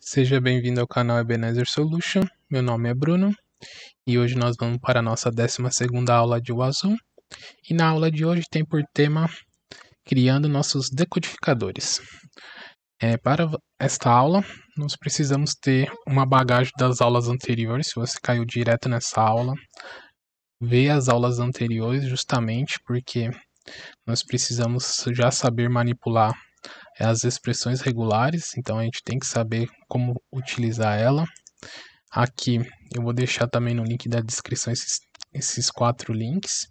Seja bem-vindo ao canal Ebenezer Solution. Meu nome é Bruno e hoje nós vamos para a nossa 12ª aula de Wasm. E na aula de hoje tem por tema criando nossos decodificadores. Para esta aula, nós precisamos ter uma bagagem das aulas anteriores. Se você caiu direto nessa aula, vê as aulas anteriores justamente porque nós precisamos já saber manipular as expressões regulares, então a gente tem que saber como utilizar ela. Aqui eu vou deixar também no link da descrição esses 4 links.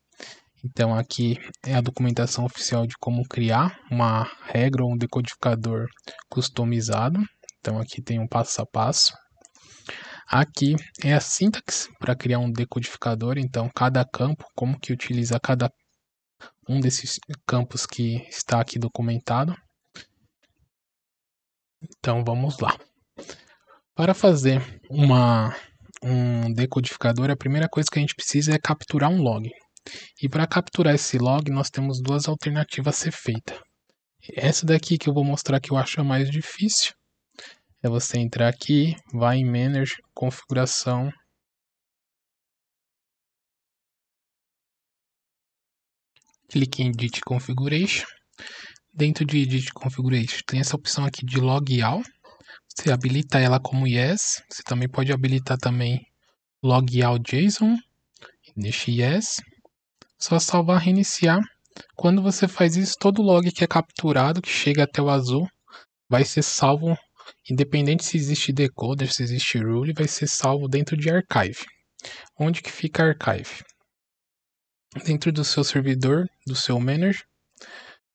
Então aqui é a documentação oficial de como criar uma regra ou um decodificador customizado. Então aqui tem um passo a passo. Aqui é a sintaxe para criar um decodificador. Então cada campo, como que utiliza cada um desses campos que está aqui documentado. Então vamos lá. Para fazer um decodificador, a primeira coisa que a gente precisa é capturar um log. E para capturar esse log, nós temos duas alternativas a ser feita. Essa daqui que eu vou mostrar que eu acho a mais difícil. É você entrar aqui, vai em Manager, Configuração. Clique em Edit Configuration. Dentro de Edit Configuration tem essa opção aqui de Log All. Você habilita ela como Yes. Você também pode habilitar também Log All JSON. Deixe Yes. Só salvar e reiniciar. Quando você faz isso, todo log que é capturado, que chega até o azul, vai ser salvo, independente se existe decoder, se existe rule, vai ser salvo dentro de archive. Onde que fica archive? Dentro do seu servidor, do seu manager,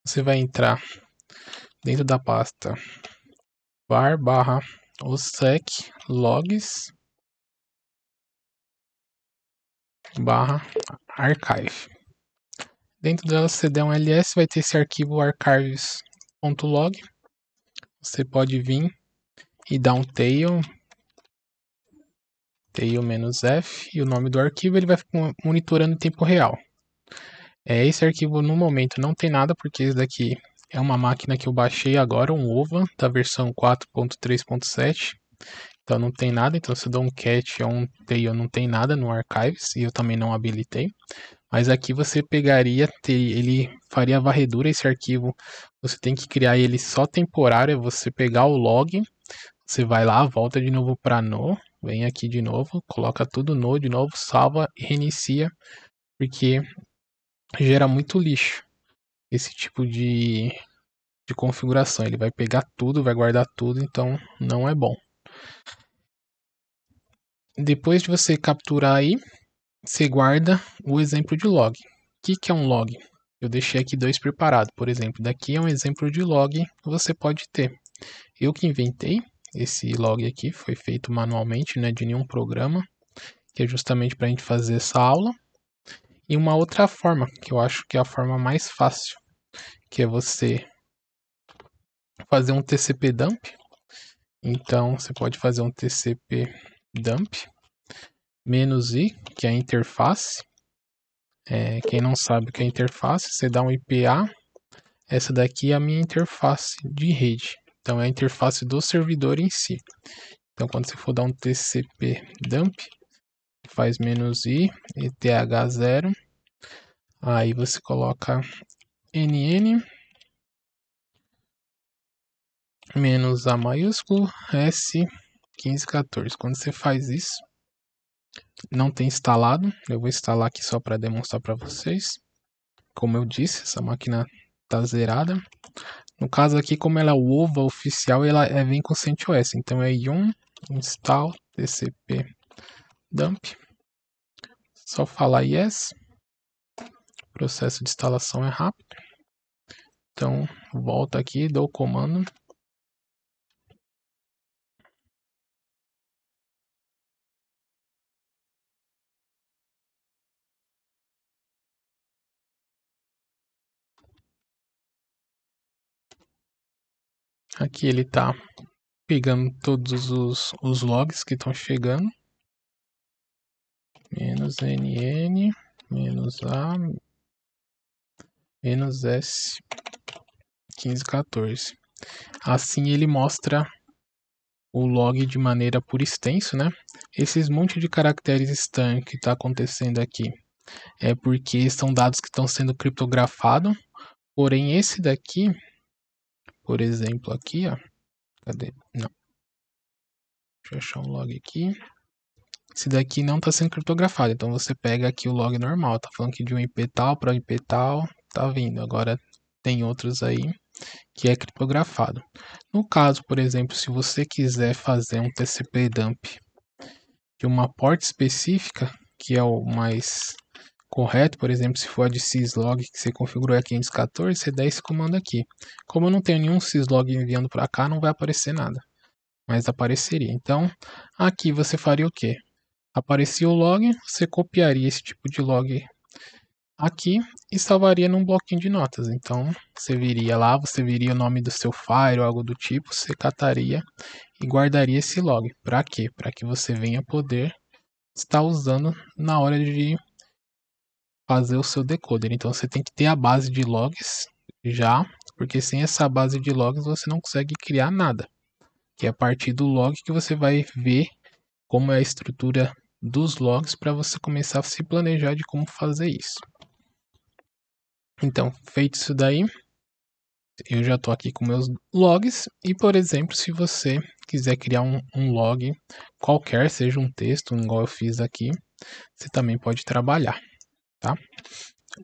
você vai entrar dentro da pasta var/ossec logs /archive. Dentro dela, se você der um ls, vai ter esse arquivo archives.log. Você pode vir e dar um tail -f, e o nome do arquivo ele vai ficar monitorando em tempo real. Esse arquivo no momento não tem nada, porque esse daqui é uma máquina que eu baixei agora, um OVA, da versão 4.3.7. Então não tem nada, então se eu dou um cat ou um tail não tem nada no archives, e eu também não habilitei. Mas aqui você pegaria, ele faria a varredura, esse arquivo, você tem que criar ele só temporário, é você pegar o log, você vai lá, volta de novo para no, vem aqui de novo, coloca tudo no de novo, salva e reinicia, porque gera muito lixo esse tipo de configuração. Ele vai pegar tudo, vai guardar tudo, então não é bom. Depois de você capturar aí, você guarda o exemplo de log. O que é um log? Eu deixei aqui 2 preparados, por exemplo. Daqui é um exemplo de log que você pode ter. Eu que inventei esse log aqui, foi feito manualmente, não é de nenhum programa, que é justamente para a gente fazer essa aula. E uma outra forma, que eu acho que é a forma mais fácil, que é você fazer um TCP dump. Então, você pode fazer um TCP dump -i, que é a interface. Quem não sabe o que é interface, você dá um IPA. Essa daqui é a minha interface de rede. Então, é a interface do servidor em si. Então, quando você for dar um TCP dump, faz -i, ETH0. Aí você coloca NN -A maiúsculo S1514. Quando você faz isso, não tem instalado. Eu vou instalar aqui só para demonstrar para vocês. Como eu disse, essa máquina está zerada. No caso aqui, como ela é o OVA oficial, ela vem com CentOS. Então é yum install tcp dump. Só falar yes. O processo de instalação é rápido. Então volta aqui, dou o comando. Aqui ele está pegando todos os logs que estão chegando. -nn, -a, -s 1514. Assim ele mostra o log de maneira por extenso, né? Esses monte de caracteres estranhos que está acontecendo aqui é porque são dados que estão sendo criptografados, porém esse daqui, por exemplo, aqui, ó, cadê? Não, deixa eu achar um log aqui. Esse daqui não está sendo criptografado, então você pega aqui o log normal, tá falando que de um IP tal para um IP tal, tá vindo. Agora tem outros aí que é criptografado. No caso, por exemplo, se você quiser fazer um TCP dump de uma porta específica, que é o mais correto, por exemplo, se for a de syslog que você configurou aqui em 514, você dá esse comando aqui. Como eu não tenho nenhum syslog enviando para cá, não vai aparecer nada, mas apareceria. Então, aqui você faria o quê? Aparecia o log, você copiaria esse tipo de log aqui e salvaria num bloquinho de notas. Então, você viria lá, você viria o nome do seu file ou algo do tipo, você cataria e guardaria esse log. Para quê? Para que você venha poder estar usando na hora de fazer o seu decoder. Então, você tem que ter a base de logs já, porque sem essa base de logs você não consegue criar nada. Que é a partir do log que você vai ver como é a estrutura dos logs para você começar a se planejar de como fazer isso. Então, feito isso daí, eu já estou aqui com meus logs e, por exemplo, se você quiser criar um log qualquer, seja um texto, igual eu fiz aqui, você também pode trabalhar, tá?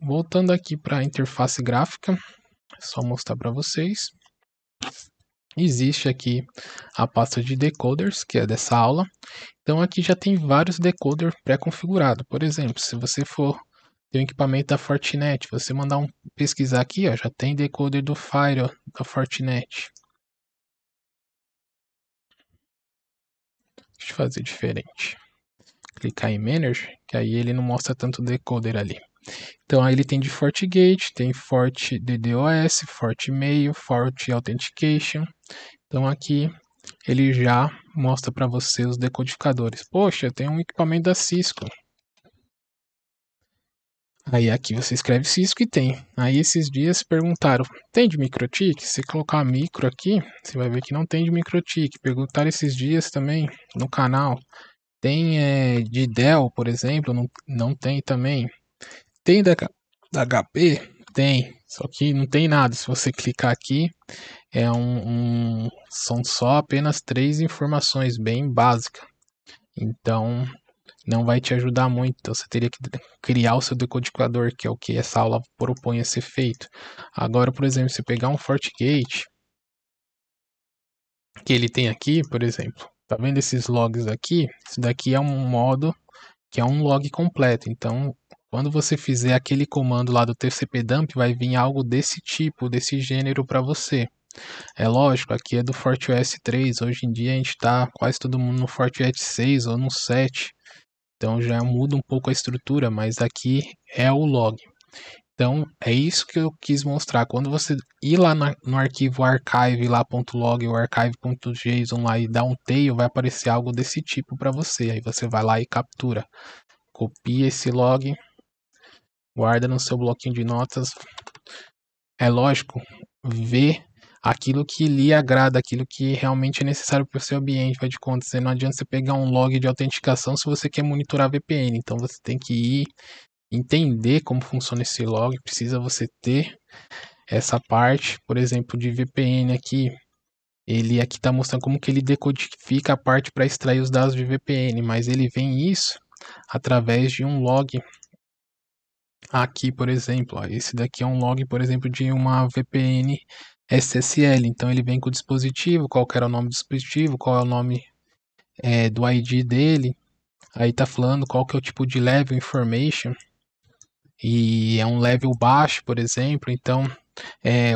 Voltando aqui para a interface gráfica, é só mostrar para vocês. Existe aqui a pasta de decoders, que é dessa aula. Então aqui já tem vários decoders pré-configurados. Por exemplo, se você for ter um equipamento da Fortinet, você mandar pesquisar aqui, ó, já tem decoder do Fire da Fortinet. Deixa eu fazer diferente. Clicar em Manager, que aí ele não mostra tanto decoder ali. Então aí ele tem de FortiGate, tem FortDDoS, FortMail, FortAuthentication. Então aqui ele já mostra para você os decodificadores. Poxa, tem um equipamento da Cisco. Aí aqui você escreve Cisco e tem. Aí esses dias perguntaram, tem de MikroTik? Se colocar micro aqui, você vai ver que não tem de MikroTik. Perguntaram esses dias também no canal. Tem de Dell, por exemplo, não tem também. Tem da HP? Tem, só que não tem nada. Se você clicar aqui, são só apenas 3 informações bem básicas. Então, não vai te ajudar muito. Então, você teria que criar o seu decodificador, que é o que essa aula propõe a ser feito. Agora, por exemplo, se pegar um FortiGate, que ele tem aqui, por exemplo, tá vendo esses logs aqui? Isso daqui é um modo que é um log completo. Então, quando você fizer aquele comando lá do TCP dump, vai vir algo desse tipo, desse gênero para você. É lógico, aqui é do FortiOS 3. Hoje em dia a gente está quase todo mundo no FortiOS 6 ou no 7. Então já muda um pouco a estrutura, mas aqui é o log. Então é isso que eu quis mostrar. Quando você ir lá no arquivo archive lá .log ou archive.json lá e dar um tail, vai aparecer algo desse tipo para você. Aí você vai lá e captura. Copia esse log, guarda no seu bloquinho de notas. É lógico, vê aquilo que lhe agrada, aquilo que realmente é necessário para o seu ambiente. Vai de conta, não adianta você pegar um log de autenticação se você quer monitorar VPN. Então você tem que ir entender como funciona esse log. Precisa você ter essa parte, por exemplo, de VPN aqui. Ele aqui está mostrando como que ele decodifica a parte para extrair os dados de VPN, mas ele vem isso através de um log. Aqui, por exemplo, ó, esse daqui é um log, por exemplo, de uma VPN SSL. Então ele vem com o dispositivo, qual que era o nome do dispositivo, qual é o nome do ID dele. Aí tá falando qual que é o tipo de level information. E é um level baixo, por exemplo. Então,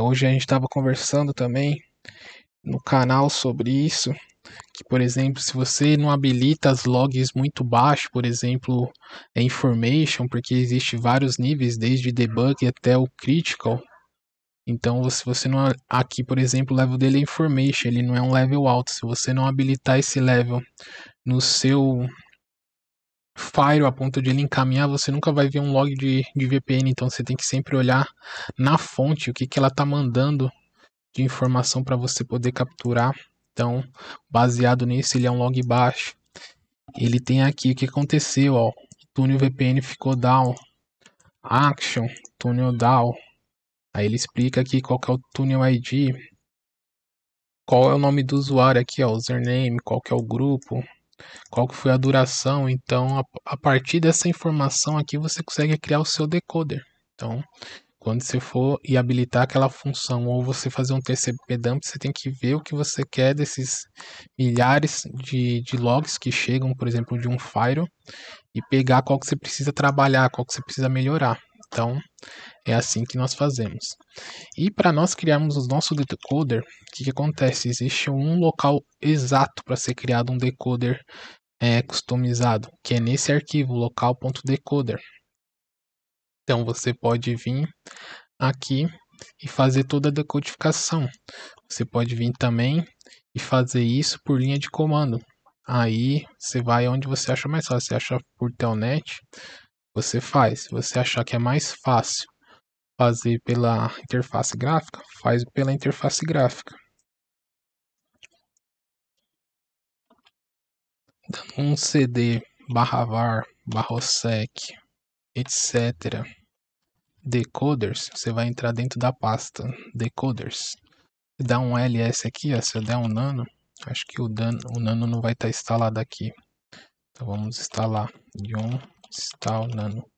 hoje a gente estava conversando também no canal sobre isso. Que, por exemplo, se você não habilita as logs muito baixo, por exemplo, information, porque existe vários níveis, desde debug até o critical. Então, se você não aqui, por exemplo, o level dele é information, ele não é um level alto. Se você não habilitar esse level no seu Fire a ponto de ele encaminhar, você nunca vai ver um log de VPN. Então, você tem que sempre olhar na fonte o que ela está mandando de informação para você poder capturar Então, baseado nisso, ele é um log baixo. Ele tem aqui o que aconteceu, ó. O túnel VPN ficou down. Action, túnel down. Aí ele explica aqui qual que é o túnel ID. Qual é o nome do usuário aqui, ó. Username, qual que é o grupo. Qual que foi a duração. Então, a partir dessa informação aqui, você consegue criar o seu decoder. Então, quando você for e habilitar aquela função ou você fazer um TCP dump, você tem que ver o que você quer desses milhares de logs que chegam, por exemplo, de um firewall e pegar qual que você precisa trabalhar, qual que você precisa melhorar. Então, é assim que nós fazemos. E para nós criarmos o nosso decoder, o que acontece? Existe um local exato para ser criado um decoder customizado, que é nesse arquivo local.decoder. Então você pode vir aqui e fazer toda a decodificação. Você pode vir também e fazer isso por linha de comando. Aí você vai onde você acha mais fácil. Você acha por telnet, você faz. Se você achar que é mais fácil fazer pela interface gráfica, faz pela interface gráfica. Dando um cd /var /sec etc. decoders, você vai entrar dentro da pasta decoders. Dá um ls aqui, ó, se eu der um nano, acho que o nano não vai estar instalado aqui. Então vamos instalar yum install nano.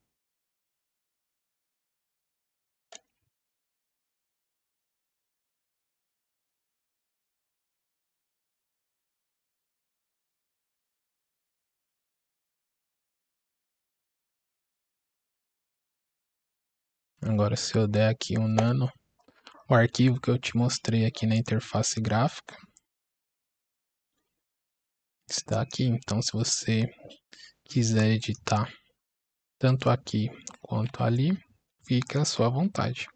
Agora se eu der aqui um nano, o arquivo que eu te mostrei aqui na interface gráfica está aqui. Então se você quiser editar tanto aqui quanto ali, fica à sua vontade.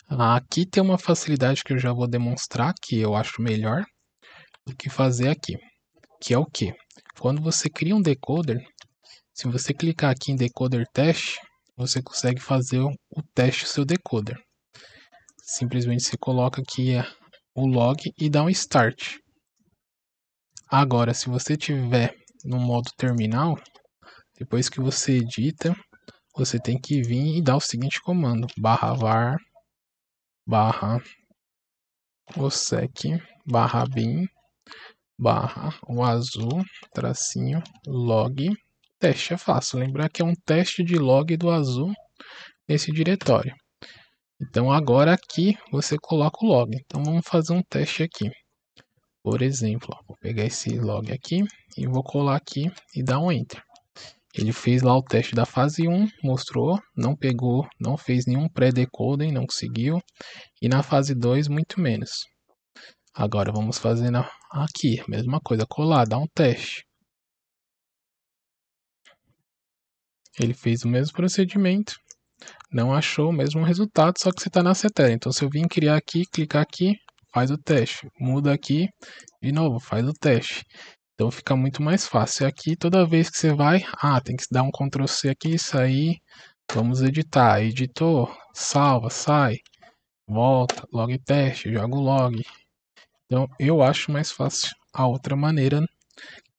Aqui tem uma facilidade que eu já vou demonstrar, que eu acho melhor do que fazer aqui, que é o que? Quando você cria um decoder, se você clicar aqui em decoder teste, você consegue fazer o teste do seu decoder. Simplesmente você coloca aqui o log e dá um start. Agora, se você tiver no modo terminal, depois que você edita, você tem que vir e dar o seguinte comando: /var /osec /bin o azul tracinho log teste. É fácil lembrar que é um teste de log do azul nesse diretório. Então agora aqui você coloca o log. Então vamos fazer um teste aqui. Por exemplo, ó, vou pegar esse log aqui e vou colar aqui e dar um enter. Ele fez lá o teste da fase 1, mostrou, não pegou, não fez nenhum pré-decoding, não conseguiu. E na fase 2, muito menos. Agora vamos fazer aqui, a mesma coisa, colar, dar um teste. Ele fez o mesmo procedimento, não achou o mesmo resultado, só que você está na CTEL. Então se eu vim criar aqui, clicar aqui, faz o teste. Muda aqui, de novo, faz o teste. Então fica muito mais fácil. Aqui, toda vez que você vai, tem que dar um Ctrl C aqui, sair, vamos editar. Editou, salva, sai, volta, log teste, joga o log. Então eu acho mais fácil a outra maneira,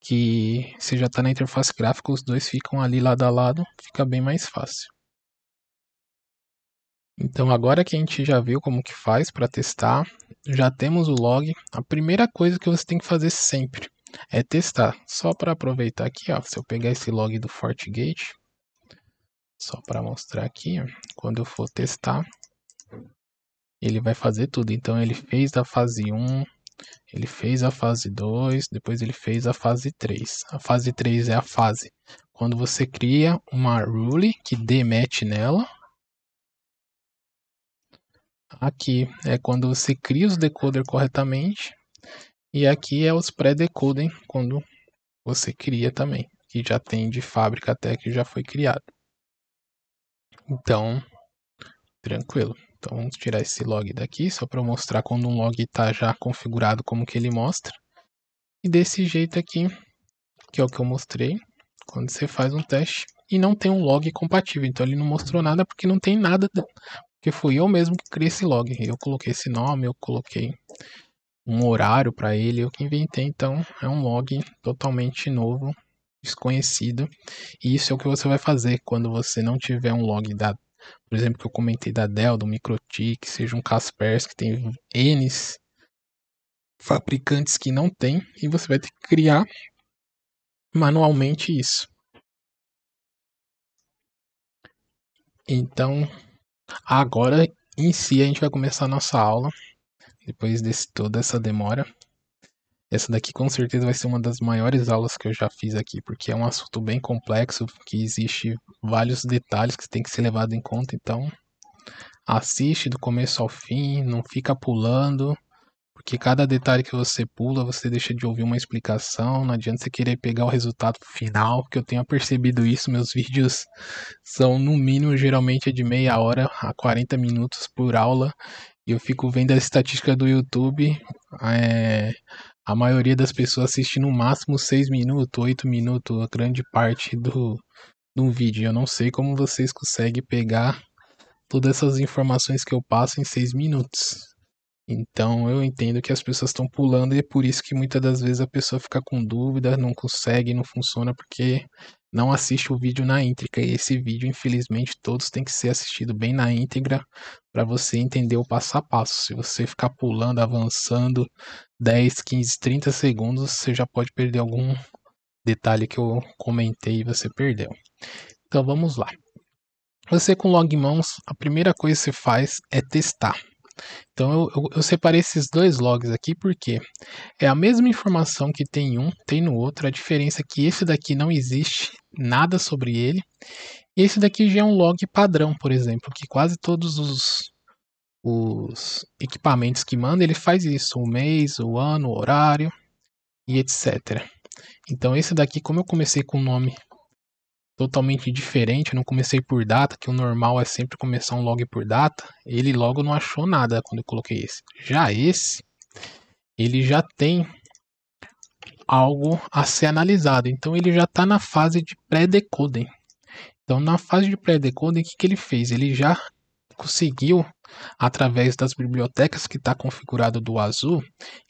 que você já está na interface gráfica, os dois ficam ali lado a lado, fica bem mais fácil. Então agora que a gente já viu como que faz para testar, já temos o log, a primeira coisa que você tem que fazer sempre é testar. Só para aproveitar aqui, ó, se eu pegar esse log do FortiGate, só para mostrar aqui, ó, quando eu for testar, ele vai fazer tudo. Então ele fez a fase 1, ele fez a fase 2, depois ele fez a fase 3. A fase 3 é a fase quando você cria uma rule que dê match nela. Aqui é quando você cria os decoder corretamente. E aqui é os pré-decoding, quando você cria também, que já tem de fábrica até que já foi criado. Então, tranquilo. Então vamos tirar esse log daqui, só para mostrar quando um log está já configurado como que ele mostra. E desse jeito aqui, que é o que eu mostrei, quando você faz um teste e não tem um log compatível. Então ele não mostrou nada porque não tem nada, porque fui eu mesmo que criei esse log. Eu coloquei esse nome, eu coloquei um horário para ele, eu que inventei, então é um log totalmente novo, desconhecido, e isso é o que você vai fazer quando você não tiver um log da, por exemplo, que eu comentei da Dell, do MikroTik, seja um Kaspersky, tem N fabricantes que não tem, e você vai ter que criar manualmente isso. Então, agora em si a gente vai começar a nossa aula, depois de toda essa demora. Essa daqui com certeza vai ser uma das maiores aulas que eu já fiz aqui, porque é um assunto bem complexo, que existe vários detalhes que tem que ser levado em conta, então assiste do começo ao fim, não fica pulando, porque cada detalhe que você pula, você deixa de ouvir uma explicação, não adianta você querer pegar o resultado final, que eu tenho percebido isso, meus vídeos são no mínimo, geralmente é de meia hora a 40 minutos por aula, e eu fico vendo a estatística do YouTube, a maioria das pessoas assiste no máximo 6 minutos, 8 minutos, a grande parte do vídeo. Eu não sei como vocês conseguem pegar todas essas informações que eu passo em 6 minutos. Então eu entendo que as pessoas estão pulando e é por isso que muitas das vezes a pessoa fica com dúvida, não consegue, não funciona, porque não assiste o vídeo na íntegra. E esse vídeo, infelizmente, todos têm que ser assistido bem na íntegra para você entender o passo a passo. Se você ficar pulando, avançando 10, 15, 30 segundos, você já pode perder algum detalhe que eu comentei e você perdeu. Então vamos lá. Você com log em mãos, a primeira coisa que você faz é testar. Então eu separei esses dois logs aqui porque é a mesma informação que tem em um, tem no outro. A diferença é que esse daqui não existe nada sobre ele. E esse daqui já é um log padrão, por exemplo, que quase todos os equipamentos que manda, ele faz isso, o mês, o ano, o horário e etc. Então esse daqui, como eu comecei com um nome totalmente diferente, eu não comecei por data, que o normal é sempre começar um log por data, ele logo não achou nada quando eu coloquei esse. Já esse, ele já tem algo a ser analisado, então ele já está na fase de pré-decoding. Então na fase de pré-decoding, o que ele fez? Ele já conseguiu, através das bibliotecas que está configurado do Azul,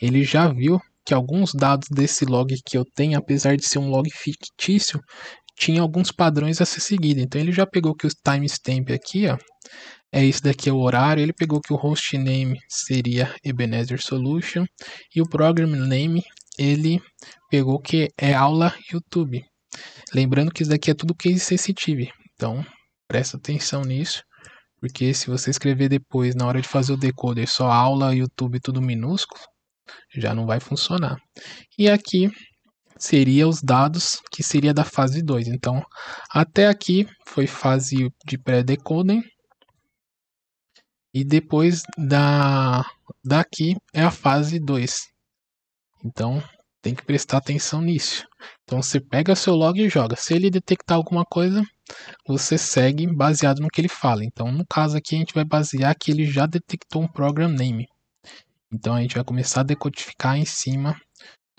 ele já viu que alguns dados desse log que eu tenho, apesar de ser um log fictício, tinha alguns padrões a ser seguido. Então ele já pegou que o timestamp aqui, ó, é esse daqui é o horário, ele pegou que o hostname seria Ebenezer Solution e o program name ele pegou que é aula YouTube. Lembrando que isso daqui é tudo case sensitive, então presta atenção nisso, porque se você escrever depois na hora de fazer o decoder só aula YouTube tudo minúsculo, já não vai funcionar. E aqui seria os dados que seria da fase 2. Então, até aqui foi fase de pré-decoding. E depois daqui é a fase 2. Então, tem que prestar atenção nisso. Então, você pega seu log e joga. Se ele detectar alguma coisa, você segue baseado no que ele fala. Então, no caso aqui, a gente vai basear que ele já detectou um program name. Então, a gente vai começar a decodificar em cima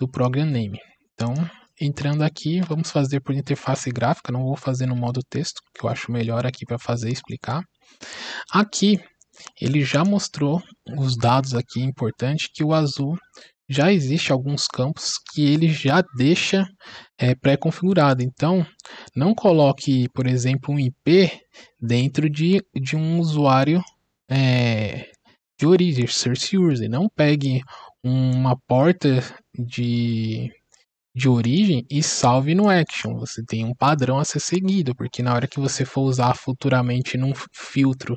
do program name. Então, entrando aqui, vamos fazer por interface gráfica. Não vou fazer no modo texto, que eu acho melhor aqui para fazer e explicar. Aqui, ele já mostrou os dados aqui importantes que o Azul já existe alguns campos que ele já deixa pré-configurado. Então, não coloque, por exemplo, um IP dentro de um usuário de origem, source user. Não pegue uma porta de origem e salve no action. Você tem um padrão a ser seguido, porque na hora que você for usar futuramente num filtro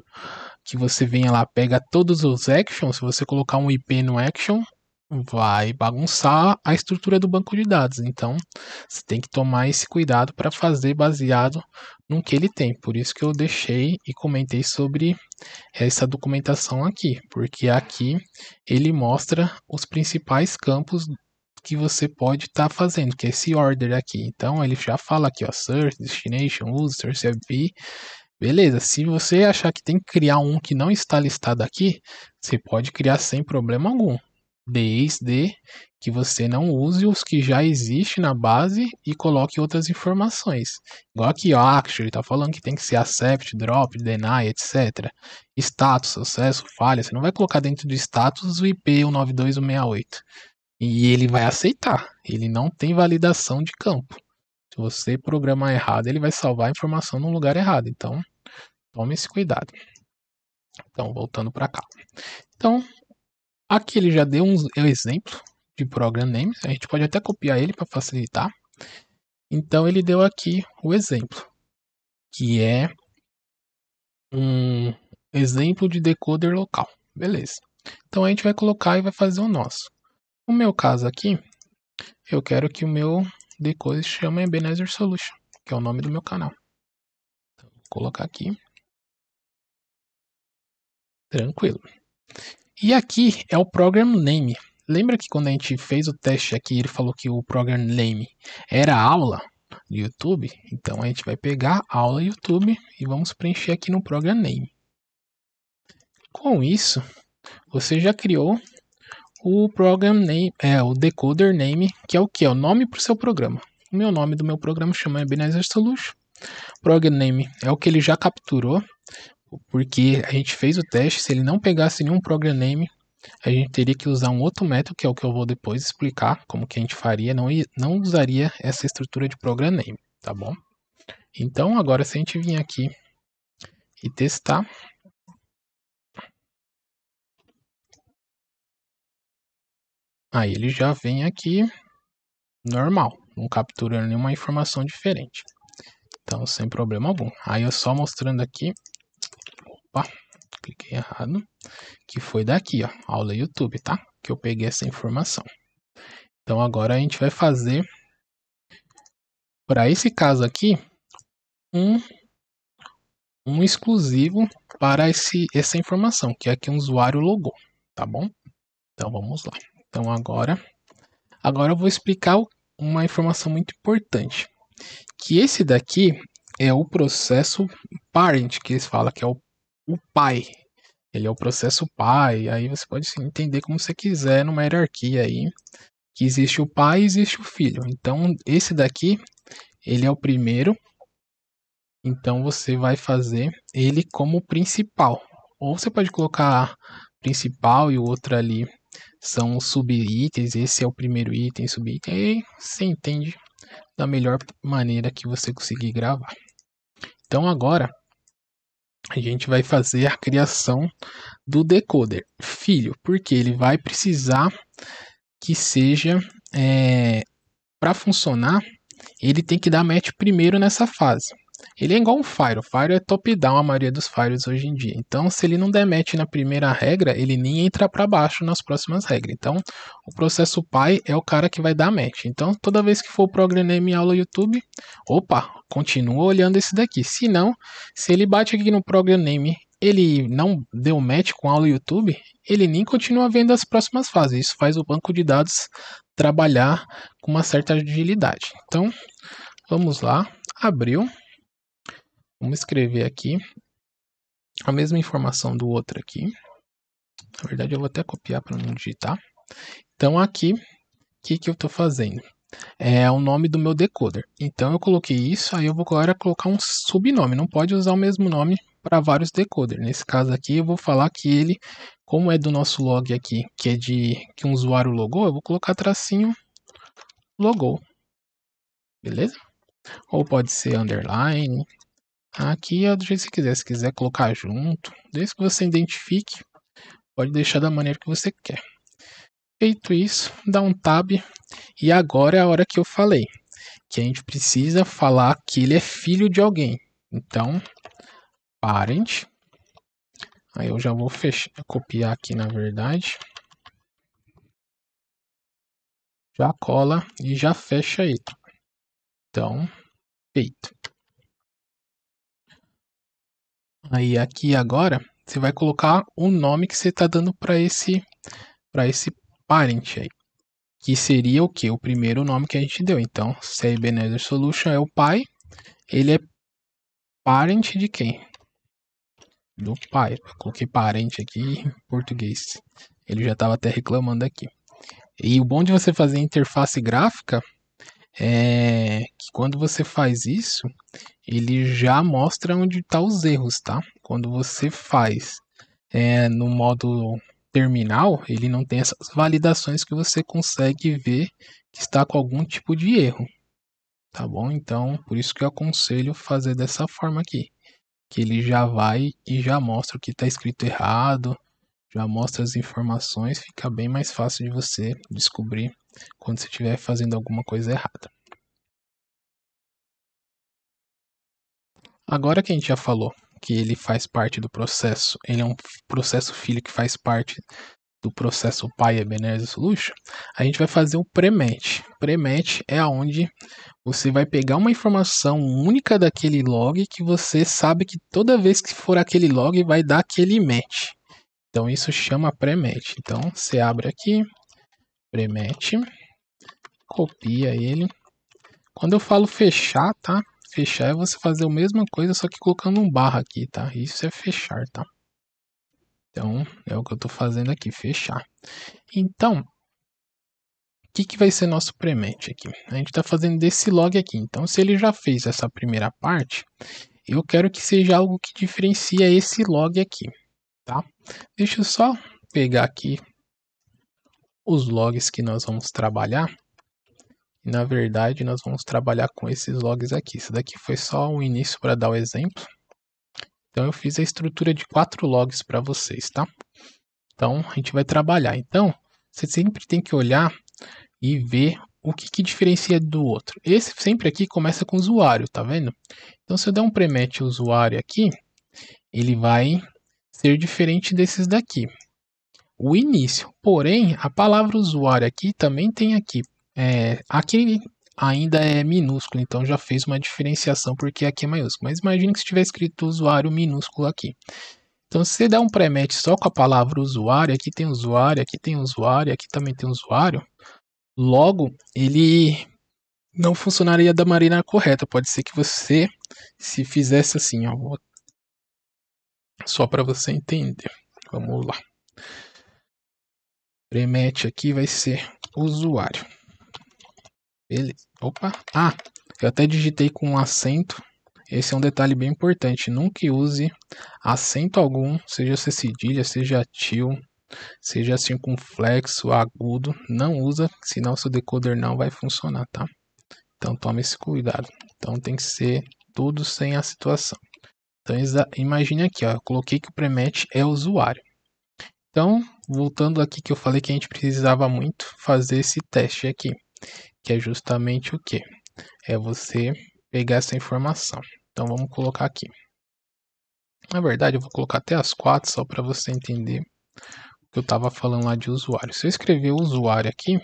que você venha lá, pega todos os actions, se você colocar um IP no action, vai bagunçar a estrutura do banco de dados. Então, você tem que tomar esse cuidado para fazer baseado no que ele tem. Por isso que eu deixei e comentei sobre essa documentação aqui, porque aqui ele mostra os principais campos que você pode estar fazendo, que é esse order aqui. Então, ele já fala aqui, ó, search, destination, user, CFP. Beleza, se você achar que tem que criar um que não está listado aqui, você pode criar sem problema algum. desde que você não use os que já existem na base e coloque outras informações. Igual aqui, ó, actually, tá falando que tem que ser accept, drop, deny, etc. Status, sucesso, falha. Você não vai colocar dentro do status o IP 192.168. E ele vai aceitar. Ele não tem validação de campo. Se você programar errado, ele vai salvar a informação no lugar errado. Então, tome esse cuidado. Então, voltando para cá. Então, aqui ele já deu um exemplo de program names. A gente pode até copiar ele para facilitar. Então, ele deu aqui o exemplo, que é um exemplo de decoder local. Beleza. Então, a gente vai colocar e vai fazer o nosso. No meu caso aqui, eu quero que o meu decoder se chame Ebenezer Solution, que é o nome do meu canal. Então, vou colocar aqui. Tranquilo. E aqui é o program name. Lembra que quando a gente fez o teste aqui, ele falou que o program name era aula do YouTube? Então a gente vai pegar aula YouTube e vamos preencher aqui no program name. Com isso, você já criou o program name, o decoder name, que é o que? É o nome para o seu programa. O meu nome do meu programa chama Ebenezer Solution. Program name é o que ele já capturou, porque a gente fez o teste. Se ele não pegasse nenhum program name, a gente teria que usar um outro método, que é o que eu vou depois explicar como que a gente faria, não usaria essa estrutura de program name, tá bom? Então, agora se a gente vir aqui e testar, aí ele já vem aqui normal, não capturando nenhuma informação diferente. Então, sem problema algum. Aí eu só mostrando aqui, opa, cliquei errado, que foi daqui, ó, aula YouTube, tá? Que eu peguei essa informação. Então, agora a gente vai fazer, para esse caso aqui, um exclusivo para essa informação, que é aqui um usuário logou, tá bom? Então vamos lá. Então agora eu vou explicar uma informação muito importante, que esse daqui é o processo parent, que eles falam que é o pai. Ele é o processo pai, aí você pode entender como você quiser numa hierarquia aí, que existe o pai e existe o filho. Então esse daqui, ele é o primeiro. Então você vai fazer ele como principal. Ou você pode colocar principal e o outro ali são os sub-itens. Esse é o primeiro item, sub-item. E você entende da melhor maneira que você conseguir gravar. Então agora a gente vai fazer a criação do decoder filho, porque ele vai precisar que seja para funcionar. Ele tem que dar match primeiro nessa fase. Ele é igual um Fire. O Fire é top-down, a maioria dos Fires hoje em dia. Então, se ele não der match na primeira regra, ele nem entra para baixo nas próximas regras. Então, o processo pai é o cara que vai dar match. Então, toda vez que for o Program Name aula YouTube, opa, continua olhando esse daqui. Se não, se ele bate aqui no Program Name, ele não deu match com aula YouTube, ele nem continua vendo as próximas fases. Isso faz o banco de dados trabalhar com uma certa agilidade. Então, vamos lá, abriu. Vamos escrever aqui a mesma informação do outro aqui. Na verdade, eu vou até copiar para não digitar. Então, aqui, o que eu estou fazendo? É o nome do meu decoder. Então, eu coloquei isso, aí eu vou agora colocar um subnome. Não pode usar o mesmo nome para vários decoders. Nesse caso aqui, eu vou falar que ele, como é do nosso log aqui, que é que um usuário logou, eu vou colocar tracinho logou. Beleza? Ou pode ser underline. Aqui é do jeito que você quiser. Se quiser colocar junto, desde que você identifique, pode deixar da maneira que você quer. Feito isso, dá um tab. E agora é a hora que eu falei, que a gente precisa falar que ele é filho de alguém. Então, parent. Aí eu já vou copiar aqui na verdade. Já cola e já fecha ele. Então, feito. Aí aqui agora, você vai colocar o nome que você está dando para esse parent aí. Que seria o que? O primeiro nome que a gente deu. Então, se a Ebenezer Solution é o pai, ele é parent de quem? Do pai. Coloquei parente aqui em português. Ele já estava até reclamando aqui. E o bom de você fazer interface gráfica é que quando você faz isso, ele já mostra onde estão os erros, tá? Quando você faz no modo terminal, ele não tem essas validações que você consegue ver que está com algum tipo de erro, tá bom? Então, por isso que eu aconselho fazer dessa forma aqui, que ele já vai e já mostra o que está escrito errado, já mostra as informações, fica bem mais fácil de você descobrir quando você estiver fazendo alguma coisa errada. Agora que a gente já falou que ele faz parte do processo, ele é um processo filho que faz parte do processo pai Ebenezer Solution, a gente vai fazer o pre-match. Pre-match é onde você vai pegar uma informação única daquele log que você sabe que toda vez que for aquele log vai dar aquele match. Então isso chama pre-match. Então você abre aqui, pre-match, copia ele. Quando eu falo fechar, tá? Fechar é você fazer a mesma coisa, só que colocando um barra aqui, tá? Isso é fechar, tá? Então, é o que eu tô fazendo aqui, fechar. Então, o que vai ser nosso pre-match aqui? A gente tá fazendo desse log aqui. Então, se ele já fez essa primeira parte, eu quero que seja algo que diferencia esse log aqui, tá? Deixa eu só pegar aqui os logs que nós vamos trabalhar. E, na verdade, nós vamos trabalhar com esses logs aqui. Isso daqui foi só um início para dar o exemplo. Então, eu fiz a estrutura de 4 logs para vocês, tá? Então, a gente vai trabalhar. Então, você sempre tem que olhar e ver o que diferencia do outro. Esse sempre aqui começa com usuário, tá vendo? Então, se eu der um pre-match usuário aqui, ele vai ser diferente desses daqui. O início. Porém, a palavra usuário aqui também tem aqui. Aqui ainda é minúsculo, então já fez uma diferenciação porque aqui é maiúsculo. Mas imagine que se tiver escrito usuário minúsculo aqui. Então, se você der um pre-match só com a palavra usuário, aqui tem usuário, aqui tem usuário, aqui também tem usuário, logo ele não funcionaria da maneira correta. Pode ser que você, se fizesse assim, ó, só para você entender. Vamos lá. Pre-match aqui vai ser usuário. Beleza. Opa. Eu até digitei com acento. Esse é um detalhe bem importante. Nunca use acento algum, seja cedilha, seja til, seja circunflexo, agudo. Não usa, senão seu decoder não vai funcionar, tá? Então tome esse cuidado. Então tem que ser tudo sem a situação. Então imagine aqui, ó, eu coloquei que o pre-match é usuário. Então, voltando aqui que eu falei que a gente precisava muito fazer esse teste aqui, que é justamente o que? É você pegar essa informação. Então vamos colocar aqui. Na verdade, eu vou colocar até as 4 só para você entender o que eu estava falando lá de usuário. Se eu escrever usuário aqui,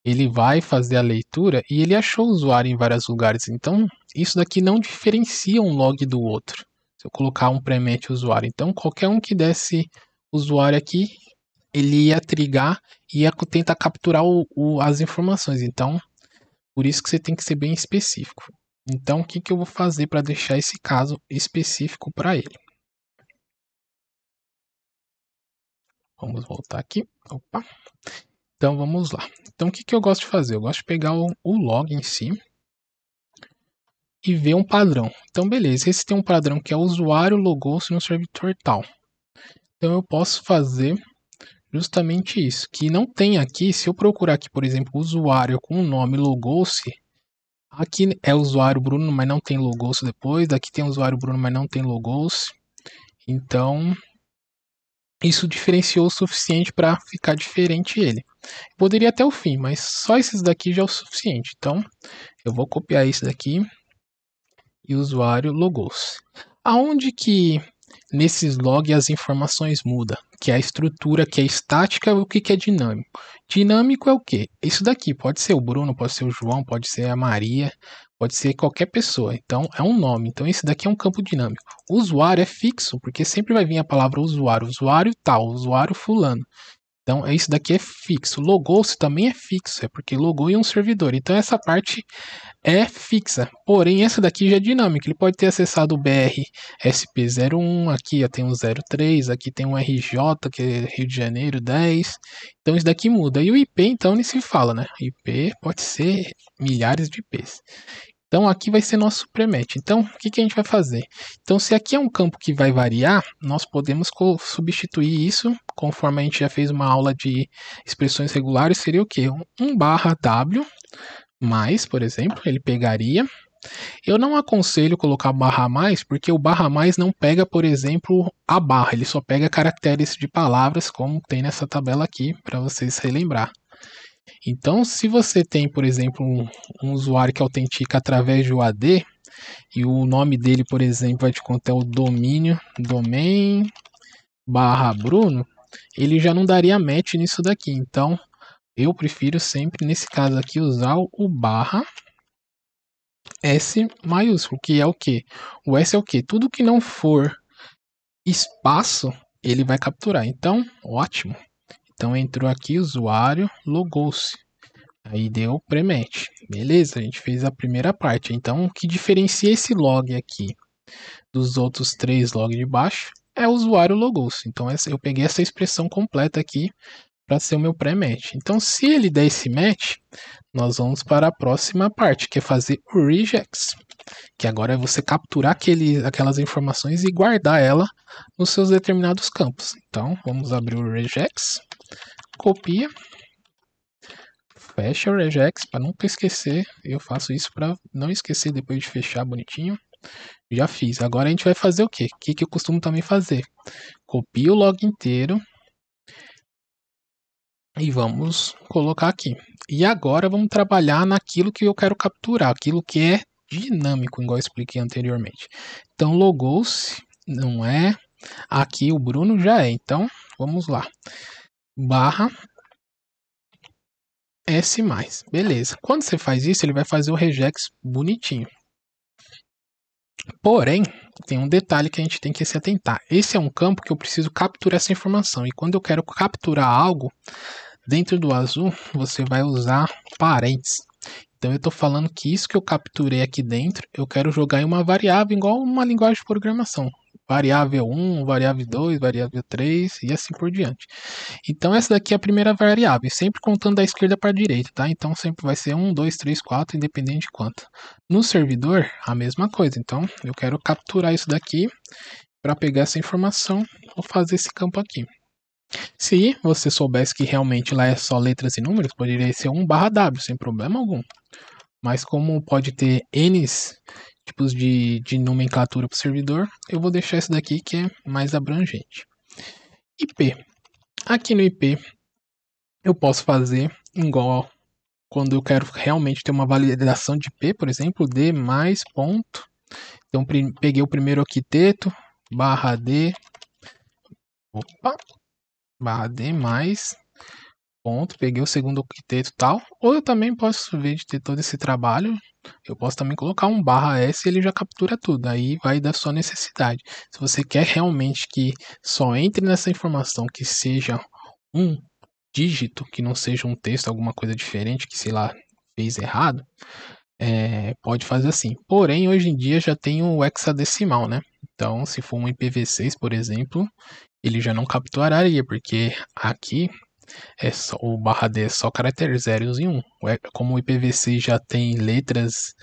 ele vai fazer a leitura e ele achou o usuário em vários lugares. Então, isso daqui não diferencia um log do outro. Se eu colocar um pre-match usuário. Então, qualquer um que desse usuário aqui, ele ia trigar e ia tentar capturar as informações. Então, por isso que você tem que ser bem específico. Então, o que eu vou fazer para deixar esse caso específico para ele? Vamos voltar aqui. Opa. Então, vamos lá. Então, o que eu gosto de fazer? Eu gosto de pegar o log em si e ver um padrão. Então, beleza. Esse tem um padrão que é usuário logou-se no servidor tal. Então, eu posso fazer justamente isso. Que não tem aqui, se eu procurar aqui, por exemplo, usuário com o nome logou-se, aqui é usuário Bruno, mas não tem logou-se depois. Daqui tem usuário Bruno, mas não tem logou-se. Então, isso diferenciou o suficiente para ficar diferente ele. Poderia até o fim, mas só esses daqui já é o suficiente. Então, eu vou copiar esse daqui e o usuário logou-se. Aonde que nesses logs as informações mudam? Que é a estrutura, que é estática, o que é dinâmico? Dinâmico é o quê? Isso daqui pode ser o Bruno, pode ser o João, pode ser a Maria, pode ser qualquer pessoa. Então, é um nome. Então, esse daqui é um campo dinâmico. O usuário é fixo, porque sempre vai vir a palavra usuário. Usuário tal, usuário fulano. Então, isso daqui é fixo. Logou-se também é fixo, é porque logou em um servidor. Então, essa parte é fixa. Porém, essa daqui já é dinâmica. Ele pode ter acessado o BRSP01, aqui ó, tem um 03, aqui tem um RJ, que é Rio de Janeiro 10. Então, isso daqui muda. E o IP, então, nem se fala, né? IP pode ser milhares de IPs. Então, aqui vai ser nosso premet. Então, o que a gente vai fazer? Então, se aqui é um campo que vai variar, nós podemos substituir isso, conforme a gente já fez uma aula de expressões regulares, seria o quê? 1/W mais, por exemplo, ele pegaria. Eu não aconselho colocar barra mais, porque o barra mais não pega, por exemplo, a barra, ele só pega caracteres de palavras, como tem nessa tabela aqui, para vocês relembrar. Então, se você tem, por exemplo, um usuário que autentica através do AD, e o nome dele, por exemplo, vai te conter o domínio, domain /Bruno, ele já não daria match nisso daqui. Então, eu prefiro sempre, nesse caso aqui, usar o barra S maiúsculo, que é o quê? O S é o quê? Tudo que não for espaço, ele vai capturar. Então, ótimo. Então, entrou aqui, usuário, logou-se. Aí deu premet. Beleza, a gente fez a primeira parte. Então, o que diferencia esse log aqui dos outros 3 logs de baixo é o usuário logou-se. Então, eu peguei essa expressão completa aqui para ser o meu pré-match. Então, se ele der esse match, nós vamos para a próxima parte, que é fazer o regex, que agora é você capturar aquelas informações e guardar ela nos seus determinados campos. Então, vamos abrir o regex, copia, fecha o regex para nunca esquecer. Eu faço isso para não esquecer depois de fechar bonitinho. Já fiz. Agora a gente vai fazer o quê? O que eu costumo também fazer? Copio o log inteiro e vamos colocar aqui. E agora vamos trabalhar naquilo que eu quero capturar, aquilo que é dinâmico, igual eu expliquei anteriormente. Então, logou-se, não é. Aqui o Bruno já é. Então, vamos lá. Barra S+. Beleza. Quando você faz isso, ele vai fazer o regex bonitinho. Porém, tem um detalhe que a gente tem que se atentar. Esse é um campo que eu preciso capturar essa informação. E quando eu quero capturar algo, dentro do azul, você vai usar parênteses. Então, eu estou falando que isso que eu capturei aqui dentro, eu quero jogar em uma variável, igual uma linguagem de programação. Variável 1, variável 2, variável 3 e assim por diante. Então, essa daqui é a primeira variável, sempre contando da esquerda para a direita, tá? Então, sempre vai ser 1, 2, 3, 4, independente de quanto. No servidor, a mesma coisa. Então, eu quero capturar isso daqui para pegar essa informação, vou fazer esse campo aqui. Se você soubesse que realmente lá é só letras e números, poderia ser 1/W, sem problema algum. Mas como pode ter N tipos de nomenclatura para o servidor, eu vou deixar esse daqui que é mais abrangente. IP. Aqui no IP, eu posso fazer igual quando eu quero realmente ter uma validação de IP, por exemplo, D mais ponto. Então, peguei o primeiro octeto, /D, /D mais ponto, peguei o segundo octeto e tal. Ou eu também posso, ver de ter todo esse trabalho, eu posso também colocar um /S e ele já captura tudo. Aí vai da sua necessidade. Se você quer realmente que só entre nessa informação que seja um dígito, que não seja um texto, alguma coisa diferente que, sei lá, fez errado, pode fazer assim. Porém, hoje em dia já tem o hexadecimal, né? Então, se for um IPv6, por exemplo, ele já não capturaria, porque aqui o /D é só caracteres 0 e 1. Como o IPv6 já tem letras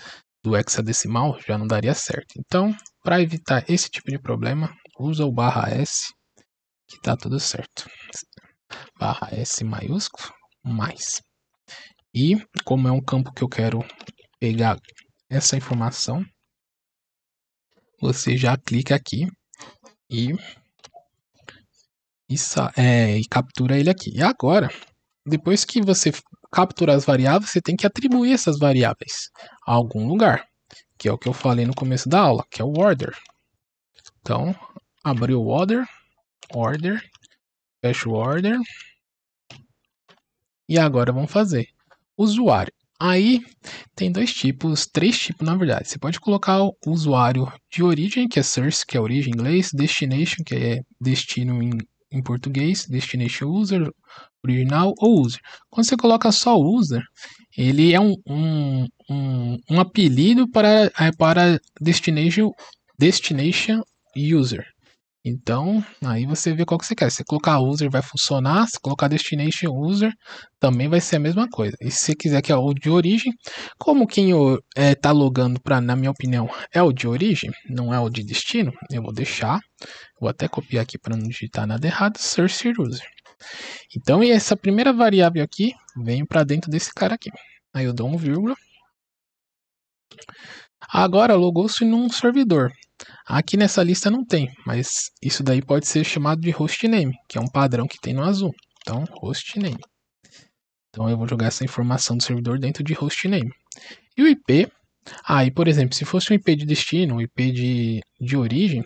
do hexadecimal, já não daria certo. Então, para evitar esse tipo de problema, usa o /S, que tá tudo certo. /S maiúsculo, mais. E, como é um campo que eu quero pegar essa informação, você já clica aqui e captura ele aqui. E agora, depois que você capturar as variáveis, você tem que atribuir essas variáveis a algum lugar, que é o que eu falei no começo da aula, que é o order. Então, abrir o order, fecha o order. E agora vamos fazer usuário. Aí tem três tipos na verdade. Você pode colocar o usuário de origem, que é source, que é origem em inglês, destination, que é destino em em português, destination user, original ou user. Quando você coloca só user, ele é um apelido para destination user. Então, aí você vê qual que você quer. Se colocar user vai funcionar, se colocar destination user também vai ser a mesma coisa. E se você quiser que é o de origem, como quem tá logando para, na minha opinião, é o de origem, não é o de destino, eu vou deixar, vou até copiar aqui para não digitar nada errado, search user. Então, e essa primeira variável aqui vem para dentro desse cara aqui. Aí eu dou um vírgula. Agora logou-se num servidor. Aqui nessa lista não tem, mas isso daí pode ser chamado de hostname, que é um padrão que tem no Azul. Então, hostname. Então eu vou jogar essa informação do servidor dentro de hostname. E o IP, aí por exemplo, se fosse um IP de destino, um IP de origem,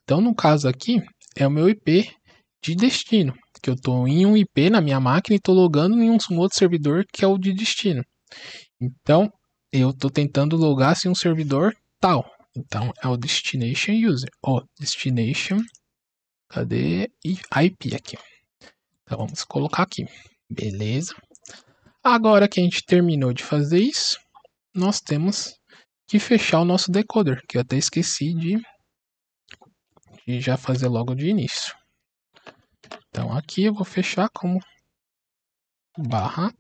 então no caso aqui é o meu IP de destino, que eu estou em um IP na minha máquina e estou logando em um outro servidor que é o de destino. Então eu estou tentando logar em um servidor tal. Então é o destination user, destination, cadê? IP aqui. Então vamos colocar aqui, beleza? Agora que a gente terminou de fazer isso, nós temos que fechar o nosso decoder, que eu até esqueci de já fazer logo de início. Então aqui eu vou fechar como /decoder.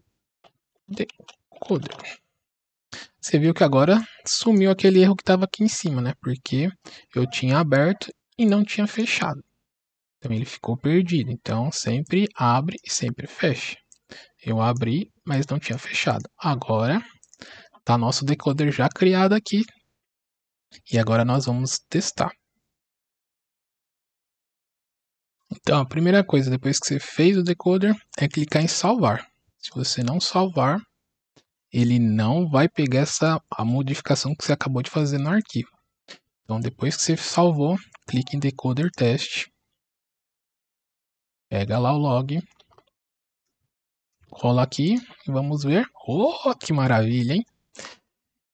Você viu que agora sumiu aquele erro que estava aqui em cima, né? Porque eu tinha aberto e não tinha fechado. Então ele ficou perdido. Então sempre abre e sempre fecha. Eu abri, mas não tinha fechado. Agora tá nosso decoder já criado aqui. E agora nós vamos testar. Então a primeira coisa depois que você fez o decoder é clicar em salvar. Se você não salvar, ele não vai pegar a modificação que você acabou de fazer no arquivo. Então depois que você salvou, clique em decoder test. Pega lá o log. Cola aqui e vamos ver. Oh, que maravilha, hein?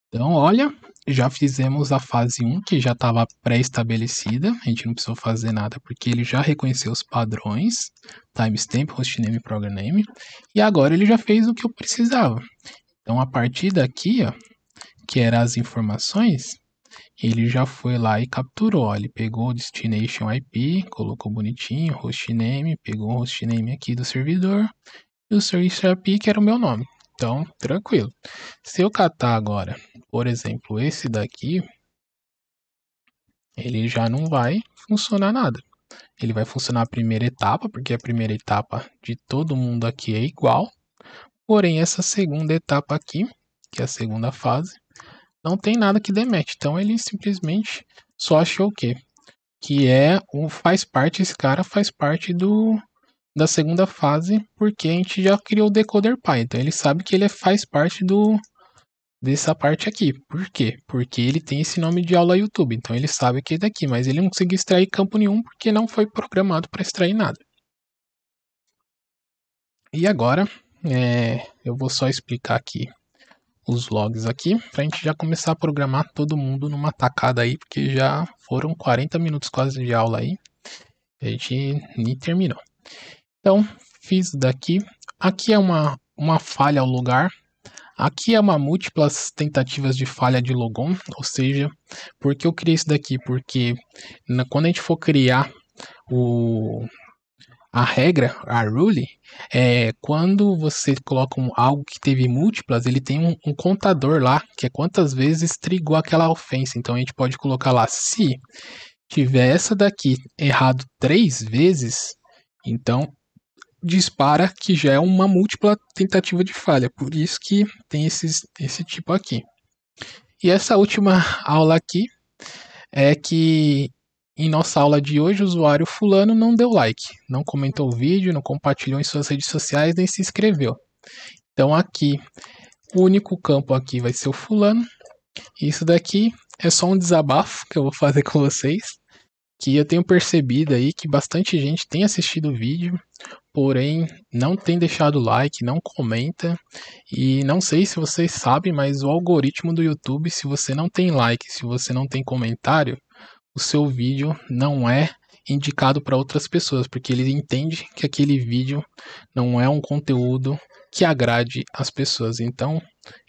Então, olha, já fizemos a fase 1, que já estava pré-estabelecida. A gente não precisou fazer nada, porque ele já reconheceu os padrões, timestamp, hostname e program name. E agora ele já fez o que eu precisava. Então, a partir daqui, ó, que eram as informações, ele já foi lá e capturou. Ó, ele pegou o destination IP, colocou bonitinho, hostname, pegou o hostname aqui do servidor, e o service IP, que era o meu nome. Então, tranquilo. Se eu catar agora, por exemplo, esse daqui, ele já não vai funcionar nada. Ele vai funcionar a primeira etapa, porque a primeira etapa de todo mundo aqui é igual. Porém, essa segunda etapa aqui, que é a segunda fase, não tem nada que demete. Então, ele simplesmente só achou o quê? Que esse cara faz parte da segunda fase, porque a gente já criou o decoder pai. Então ele sabe que ele faz parte dessa parte aqui. Por quê? Porque ele tem esse nome de aula YouTube. Então ele sabe que é daqui, mas ele não conseguiu extrair campo nenhum porque não foi programado para extrair nada. E agora eu vou só explicar aqui os logs aqui, para a gente já começar a programar todo mundo numa tacada aí, porque já foram 40 minutos quase de aula aí. A gente nem terminou. Então, fiz daqui. Aqui é uma falha ao lugar. Aqui é uma múltiplas tentativas de falha de logon. Ou seja, por que eu criei isso daqui? Porque quando a gente for criar a regra, a rule, quando você coloca algo que teve múltiplas, ele tem um contador lá, que é quantas vezes trigou aquela ofensa. Então a gente pode colocar lá, se tiver essa daqui errado 3 vezes, então dispara que já é uma múltipla tentativa de falha, por isso que tem esse tipo aqui. E essa última aula aqui é que em nossa aula de hoje o usuário fulano não deu like, não comentou o vídeo, não compartilhou em suas redes sociais, nem se inscreveu. Então aqui, o único campo aqui vai ser o fulano. Isso daqui é só um desabafo que eu vou fazer com vocês, que eu tenho percebido aí que bastante gente tem assistido o vídeo, porém não tem deixado like, não comenta, e não sei se vocês sabem, mas o algoritmo do YouTube, se você não tem like, se você não tem comentário, o seu vídeo não é indicado para outras pessoas, porque ele entende que aquele vídeo não é um conteúdo que agrade as pessoas. Então,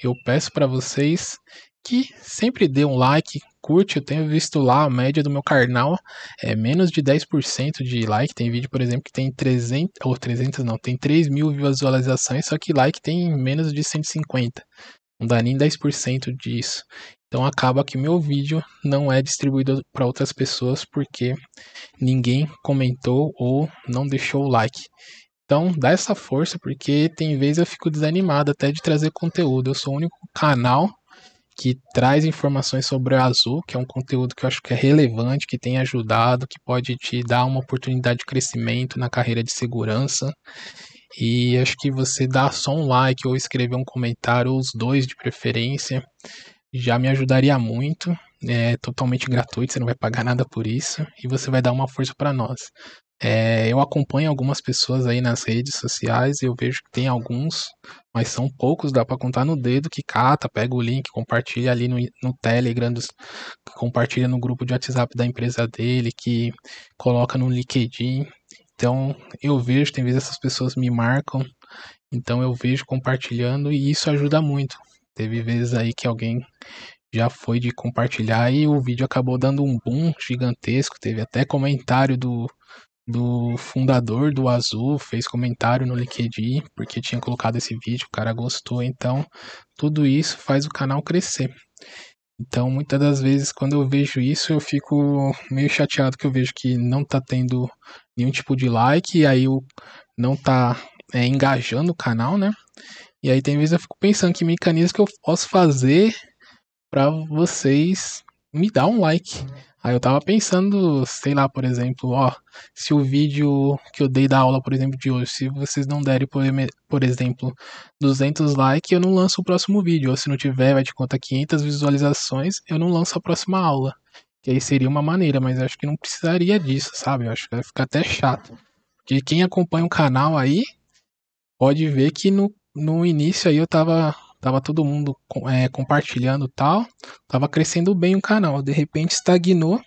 eu peço para vocês que sempre dê um like, curte. Eu tenho visto lá a média do meu canal é menos de 10% de like. Tem vídeo, por exemplo, que tem 300 não, tem 3.000 visualizações, só que like tem menos de 150. Não dá nem 10% disso. Então acaba que meu vídeo não é distribuído para outras pessoas porque ninguém comentou ou não deixou o like. Então dá essa força, porque tem vezes eu fico desanimado até de trazer conteúdo. Eu sou o único canal que traz informações sobre a Azul, que é um conteúdo que eu acho que é relevante, que tem ajudado, que pode te dar uma oportunidade de crescimento na carreira de segurança. E acho que você dar só um like ou escrever um comentário, ou os dois de preferência, já me ajudaria muito. É totalmente gratuito, você não vai pagar nada por isso e você vai dar uma força para nós. Eu acompanho algumas pessoas aí nas redes sociais e eu vejo que tem alguns, mas são poucos, dá para contar no dedo, que cata, pega o link, compartilha ali no Telegram, compartilha no grupo de WhatsApp da empresa dele, que coloca no LinkedIn. Então eu vejo, tem vezes essas pessoas me marcam, então eu vejo compartilhando e isso ajuda muito. Teve vezes aí que alguém já foi de compartilhar e o vídeo acabou dando um boom gigantesco. Teve até comentário do fundador do Azul, fez comentário no LinkedIn porque tinha colocado esse vídeo, o cara gostou. Então tudo isso faz o canal crescer. Então muitas das vezes quando eu vejo isso eu fico meio chateado, que eu vejo que não tá tendo nenhum tipo de like, e aí não tá engajando o canal, né? E aí tem vezes eu fico pensando que mecanismos que eu posso fazer para vocês me dar um like. Aí eu tava pensando, sei lá, por exemplo, se o vídeo que eu dei da aula, por exemplo, de hoje, se vocês não derem, por exemplo, 200 likes, eu não lanço o próximo vídeo. Ou se não tiver, vai te contar 500 visualizações, eu não lanço a próxima aula. Que aí seria uma maneira, mas eu acho que não precisaria disso, sabe? Eu acho que vai ficar até chato. Porque quem acompanha o canal aí pode ver que no início aí eu tava todo mundo compartilhando e tal, tava crescendo bem o canal, de repente estagnou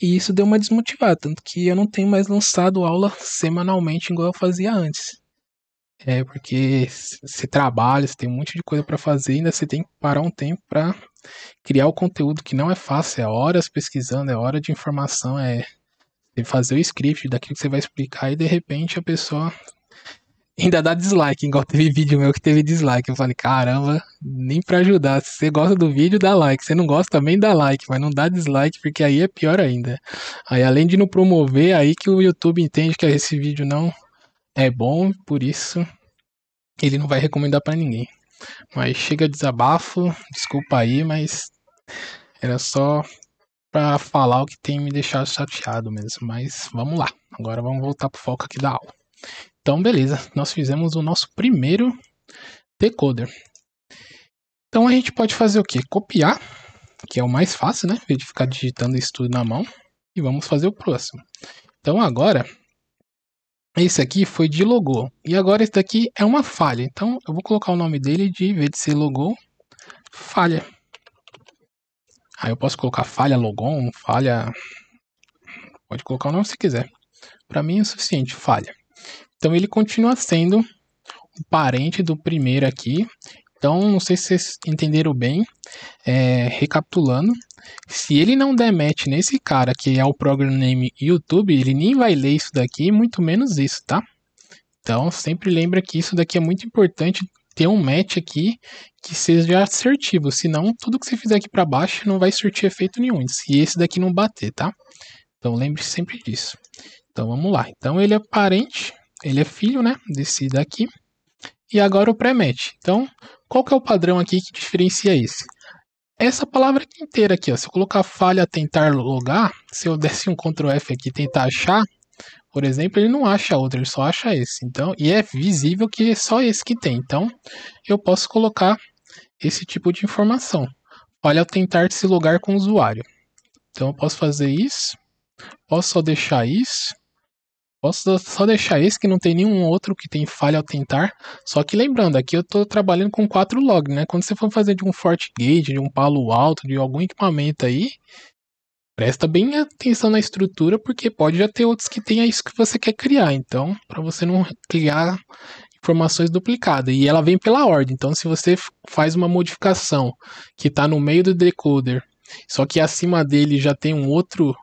e isso deu uma desmotivada, tanto que eu não tenho mais lançado aula semanalmente igual eu fazia antes. Porque você trabalha, você tem um monte de coisa para fazer, ainda você tem que parar um tempo para criar o conteúdo, que não é fácil, é horas pesquisando, é hora de informação, fazer o script daquilo que você vai explicar e de repente a pessoa ainda dá dislike, igual teve vídeo meu que teve dislike. Eu falei, caramba, nem pra ajudar. Se você gosta do vídeo, dá like. Se você não gosta, também dá like, mas não dá dislike, porque aí é pior ainda. Aí, além de não promover, aí que o YouTube entende que esse vídeo não é bom, por isso ele não vai recomendar pra ninguém. Mas chega desabafo, desculpa aí, mas era só pra falar o que tem me deixado chateado mesmo. Mas vamos lá, agora vamos voltar pro foco aqui da aula. Então, beleza, nós fizemos o nosso primeiro decoder. Então, a gente pode fazer o quê? Copiar, que é o mais fácil, né? Em vez de ficar digitando isso tudo na mão. E vamos fazer o próximo. Então, agora, esse aqui foi de logo. E agora esse daqui é uma falha. Então, eu vou colocar o nome dele de, em vez de ser logo, falha. Aí eu posso colocar falha logon, falha... Pode colocar o nome se quiser. Para mim é o suficiente, falha. Então, ele continua sendo o parente do primeiro aqui. Então, não sei se vocês entenderam bem. Recapitulando, se ele não der match nesse cara, que é o program name YouTube, ele nem vai ler isso daqui, muito menos isso, tá? Então, sempre lembra que isso daqui é muito importante, ter um match aqui que seja assertivo, senão tudo que você fizer aqui para baixo não vai surtir efeito nenhum, se esse daqui não bater, tá? Então, lembre sempre disso. Então, vamos lá. Então, ele é parente, ele é filho, né, desse daqui. E agora o pré-match. Então, qual que é o padrão aqui que diferencia esse? Essa palavra aqui inteira aqui, ó, se eu colocar falha tentar logar, se eu desse um Ctrl F aqui e tentar achar, por exemplo, ele não acha outro, ele só acha esse. Então, e é visível que é só esse que tem. Então, eu posso colocar esse tipo de informação. Falha ao tentar se logar com o usuário. Então, eu posso fazer isso, posso só deixar isso. Posso só deixar esse, que não tem nenhum outro que tem falha ao tentar. Só que lembrando, aqui eu estou trabalhando com 4 log, né? Quando você for fazer de um FortiGate, de um Palo Alto, de algum equipamento aí, Presta bem atenção na estrutura, porque pode já ter outros que tenha isso que você quer criar. Então, para você não criar informações duplicadas. E ela vem pela ordem. Então, se você faz uma modificação que está no meio do decoder, só que acima dele já tem um outro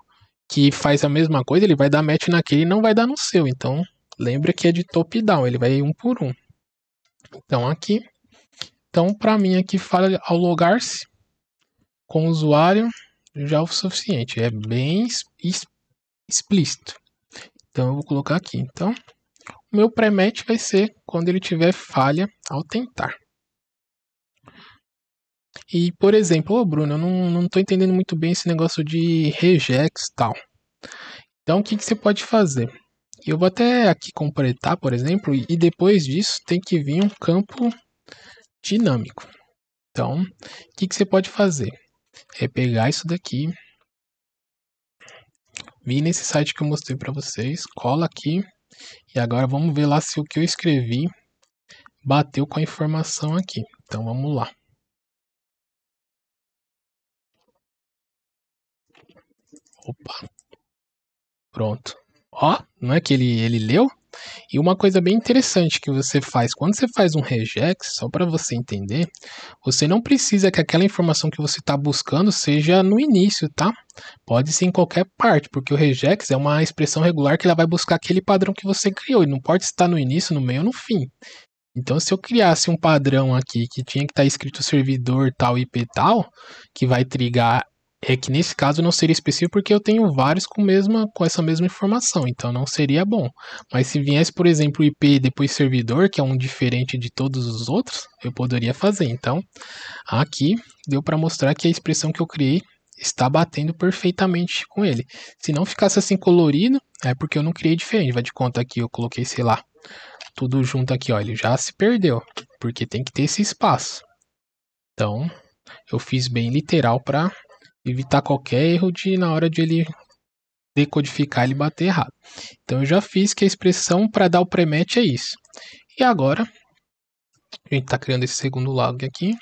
que faz a mesma coisa, ele vai dar match naquele e não vai dar no seu. Então, lembra que é de top-down, ele vai um por um. Então, aqui. Então, para mim, aqui fala ao logar-se com o usuário já é o suficiente. É bem explícito. Então, eu vou colocar aqui. Então, o meu pré-match vai ser quando ele tiver falha ao tentar. E, por exemplo, Bruno, eu não estou entendendo muito bem esse negócio de regex e tal. Então, o que você pode fazer? Eu vou até aqui completar, por exemplo, e depois disso tem que vir um campo dinâmico. Então, o que você pode fazer? É pegar isso daqui, vir nesse site que eu mostrei para vocês, cola aqui, e agora vamos ver lá se o que eu escrevi bateu com a informação aqui. Então, vamos lá. Opa, pronto. Ó, não é que ele leu? E uma coisa bem interessante que você faz, quando você faz um regex, só para você entender, você não precisa que aquela informação que você está buscando seja no início, tá? Pode ser em qualquer parte, porque o regex é uma expressão regular que ela vai buscar aquele padrão que você criou, e não pode estar no início, no meio ou no fim. Então, se eu criasse um padrão aqui que tinha que estar escrito servidor tal IP tal, que vai trigar, é que nesse caso não seria específico porque eu tenho vários com essa mesma informação, então não seria bom. Mas se viesse, por exemplo, IP depois servidor, que é um diferente de todos os outros, eu poderia fazer. Então, aqui deu para mostrar que a expressão que eu criei está batendo perfeitamente com ele. Se não ficasse assim colorido, é porque eu não criei diferente. Vai de conta aqui, eu coloquei, sei lá, tudo junto aqui, ó, ele já se perdeu, porque tem que ter esse espaço. Então, eu fiz bem literal para evitar qualquer erro de na hora de ele decodificar ele bater errado. Então, eu já fiz que a expressão para dar o pré-match é isso. E agora, a gente está criando esse segundo log aqui,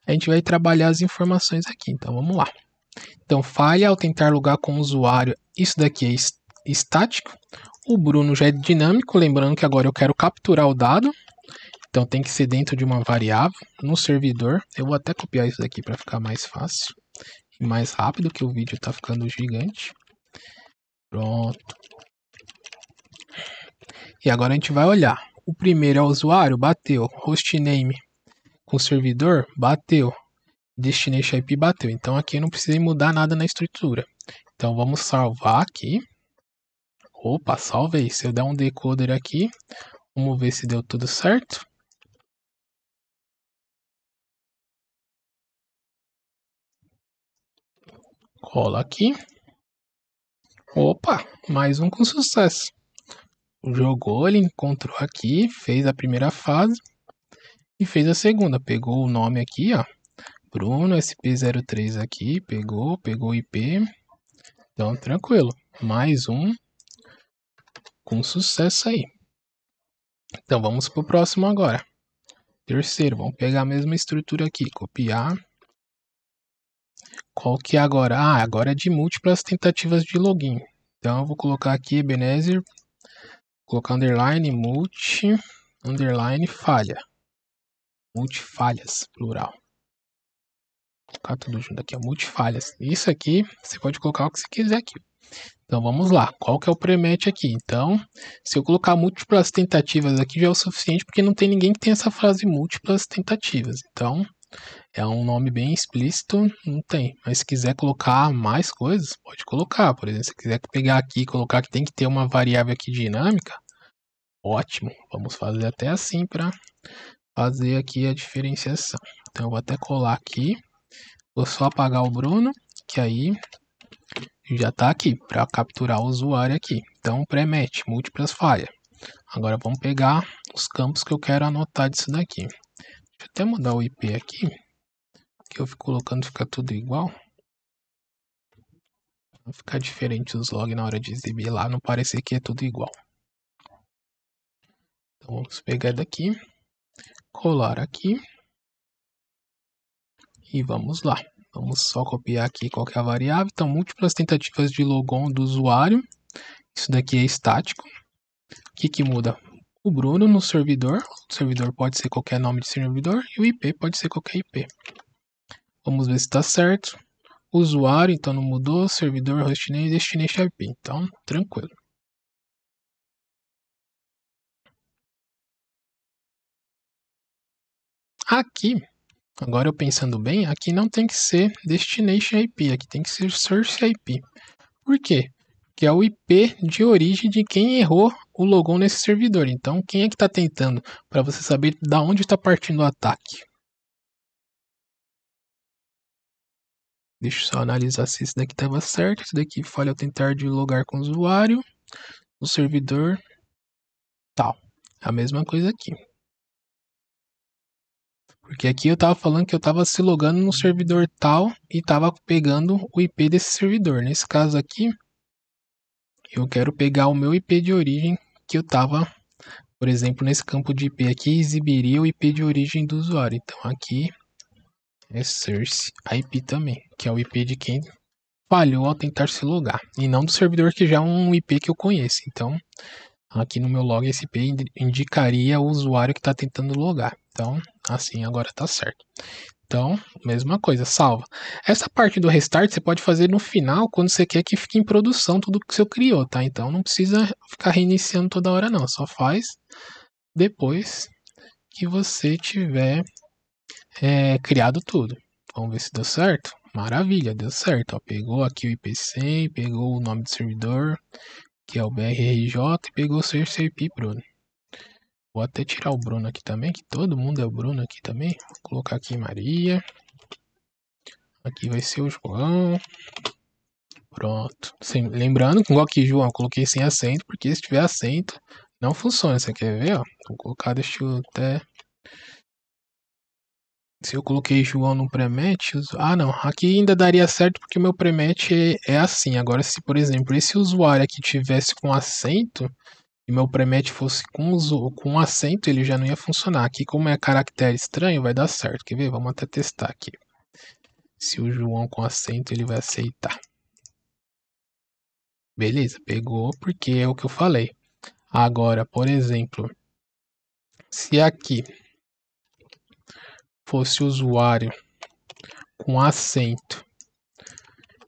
a gente vai trabalhar as informações aqui. Então, vamos lá. Então, falha ao tentar logar com o usuário, isso daqui é estático. O Bruno já é dinâmico, lembrando que agora eu quero capturar o dado. Então tem que ser dentro de uma variável no servidor. Eu vou até copiar isso daqui para ficar mais fácil e mais rápido, que o vídeo está ficando gigante. Pronto. E agora a gente vai olhar. O primeiro é o usuário, bateu. Hostname com servidor, bateu. Destination IP, bateu. Então aqui eu não precisei mudar nada na estrutura. Então vamos salvar aqui. Opa, salvei. Se eu der um decoder aqui, vamos ver se deu tudo certo. Cola aqui. Opa, mais um com sucesso. Jogou, ele encontrou aqui, fez a primeira fase e fez a segunda. Pegou o nome aqui, ó, Bruno SP03 aqui, pegou o IP. Então, tranquilo. Mais um com sucesso aí. Então, vamos pro próximo agora. Terceiro, vamos pegar a mesma estrutura aqui, copiar. Qual que é agora? Ah, agora é de múltiplas tentativas de login. Então, eu vou colocar aqui Ebenezer, colocar underline, underline, falha. Multifalhas, plural. Vou colocar tudo junto aqui, ó, multifalhas. Isso aqui, você pode colocar o que você quiser aqui. Então, vamos lá. Qual que é o pré-match aqui? Então, se eu colocar múltiplas tentativas aqui, já é o suficiente, porque não tem ninguém que tenha essa frase múltiplas tentativas. Então, é um nome bem explícito, não tem. Mas se quiser colocar mais coisas, pode colocar. Por exemplo, se quiser pegar aqui e colocar que tem que ter uma variável aqui dinâmica, ótimo. Vamos fazer até assim para fazer aqui a diferenciação. Então, eu vou até colar aqui. Vou só apagar o Bruno, que aí já está aqui para capturar o usuário aqui. Então, pré-match, múltiplas falhas. Agora vamos pegar os campos que eu quero anotar disso daqui. Deixa eu até mudar o IP aqui, que eu fico colocando, fica tudo igual. Vai ficar diferente os logs na hora de exibir lá, não parecer que é tudo igual. Então vamos pegar daqui, colar aqui e vamos lá. Vamos só copiar aqui qual que é a variável. Então, múltiplas tentativas de logon do usuário. Isso daqui é estático. O que muda? O Bruno no servidor. O servidor pode ser qualquer nome de servidor. E o IP pode ser qualquer IP. Vamos ver se está certo. Usuário, então não mudou. Servidor, hostname e destination IP. Então, tranquilo. Aqui, agora eu pensando bem, aqui não tem que ser destination IP. Aqui tem que ser source IP. Por quê? Que é o IP de origem de quem errou o logon nesse servidor. Então, quem é que está tentando? Para você saber da onde está partindo o ataque. Deixa eu só analisar se esse daqui estava certo. Esse daqui falha ao tentar dialogar com o usuário. O servidor tal. A mesma coisa aqui. Porque aqui eu estava falando que eu estava se logando no servidor tal e estava pegando o IP desse servidor. Nesse caso aqui, eu quero pegar o meu IP de origem que eu estava, por exemplo, nesse campo de IP aqui, exibiria o IP de origem do usuário. Então aqui é source IP também, que é o IP de quem falhou ao tentar se logar. E não do servidor que já é um IP que eu conheço. Então aqui no meu log esse IP indicaria o usuário que está tentando logar. Então assim agora está certo. Então, mesma coisa, salva. Essa parte do restart você pode fazer no final, quando você quer que fique em produção tudo que você criou, tá? Então não precisa ficar reiniciando toda hora não, só faz depois que você tiver criado tudo. Vamos ver se deu certo? Maravilha, deu certo. Ó, pegou aqui o IP100, pegou o nome do servidor, que é o BRRJ, e pegou o source IP Bruno. Vou até tirar o Bruno aqui também, que todo mundo é o Bruno aqui também. Vou colocar aqui Maria. Aqui vai ser o João. Pronto. Lembrando que igual aqui, João, eu coloquei sem acento, porque se tiver acento, não funciona. Você quer ver, ó? Vou colocar, deixa eu até... Se eu coloquei João no premete... Ah, não. Aqui ainda daria certo, porque o meu premete é assim. Agora, se, por exemplo, esse usuário aqui tivesse com acento, e meu premete fosse com acento, ele já não ia funcionar. Aqui, como é caractere estranho, vai dar certo. Quer ver? Vamos até testar aqui. Se o João com acento, ele vai aceitar. Beleza, pegou porque é o que eu falei. Agora, por exemplo, se aqui fosse usuário com acento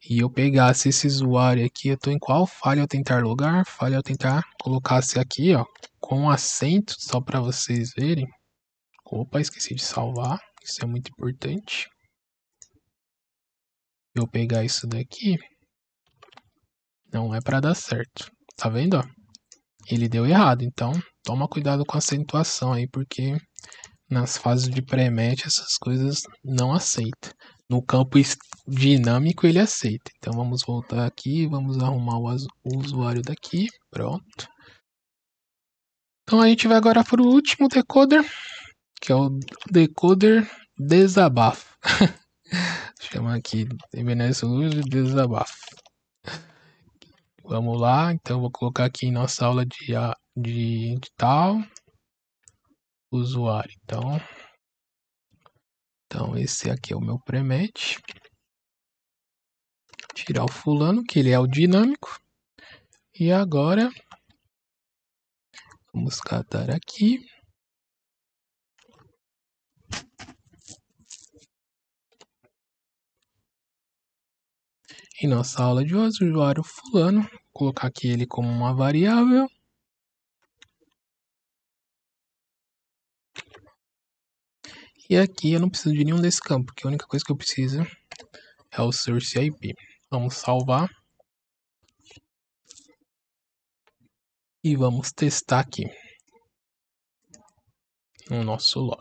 e eu pegasse esse usuário aqui, eu tô em qual falha ao tentar logar? Falha ao tentar, colocasse aqui, ó, com acento, só para vocês verem. Opa, esqueci de salvar, isso é muito importante. Eu pegar isso daqui, não é para dar certo, tá vendo, ó? Ele deu errado, então toma cuidado com a acentuação aí, porque nas fases de pré-match essas coisas não aceita. No campo dinâmico ele aceita. Então vamos voltar aqui, vamos arrumar o usuário daqui, pronto. Então a gente vai agora para o último decoder, que é o decoder desabafo. Chama aqui MNS desabafo. Vamos lá, então eu vou colocar aqui em nossa aula de tal usuário. Então esse aqui é o meu pré-match. Tirar o fulano, que ele é o dinâmico. E agora vamos catar aqui. Em nossa aula de hoje, o usuário fulano, vou colocar aqui ele como uma variável. E aqui eu não preciso de nenhum desse campo, porque a única coisa que eu preciso é o source IP. Vamos salvar. E vamos testar aqui no nosso log.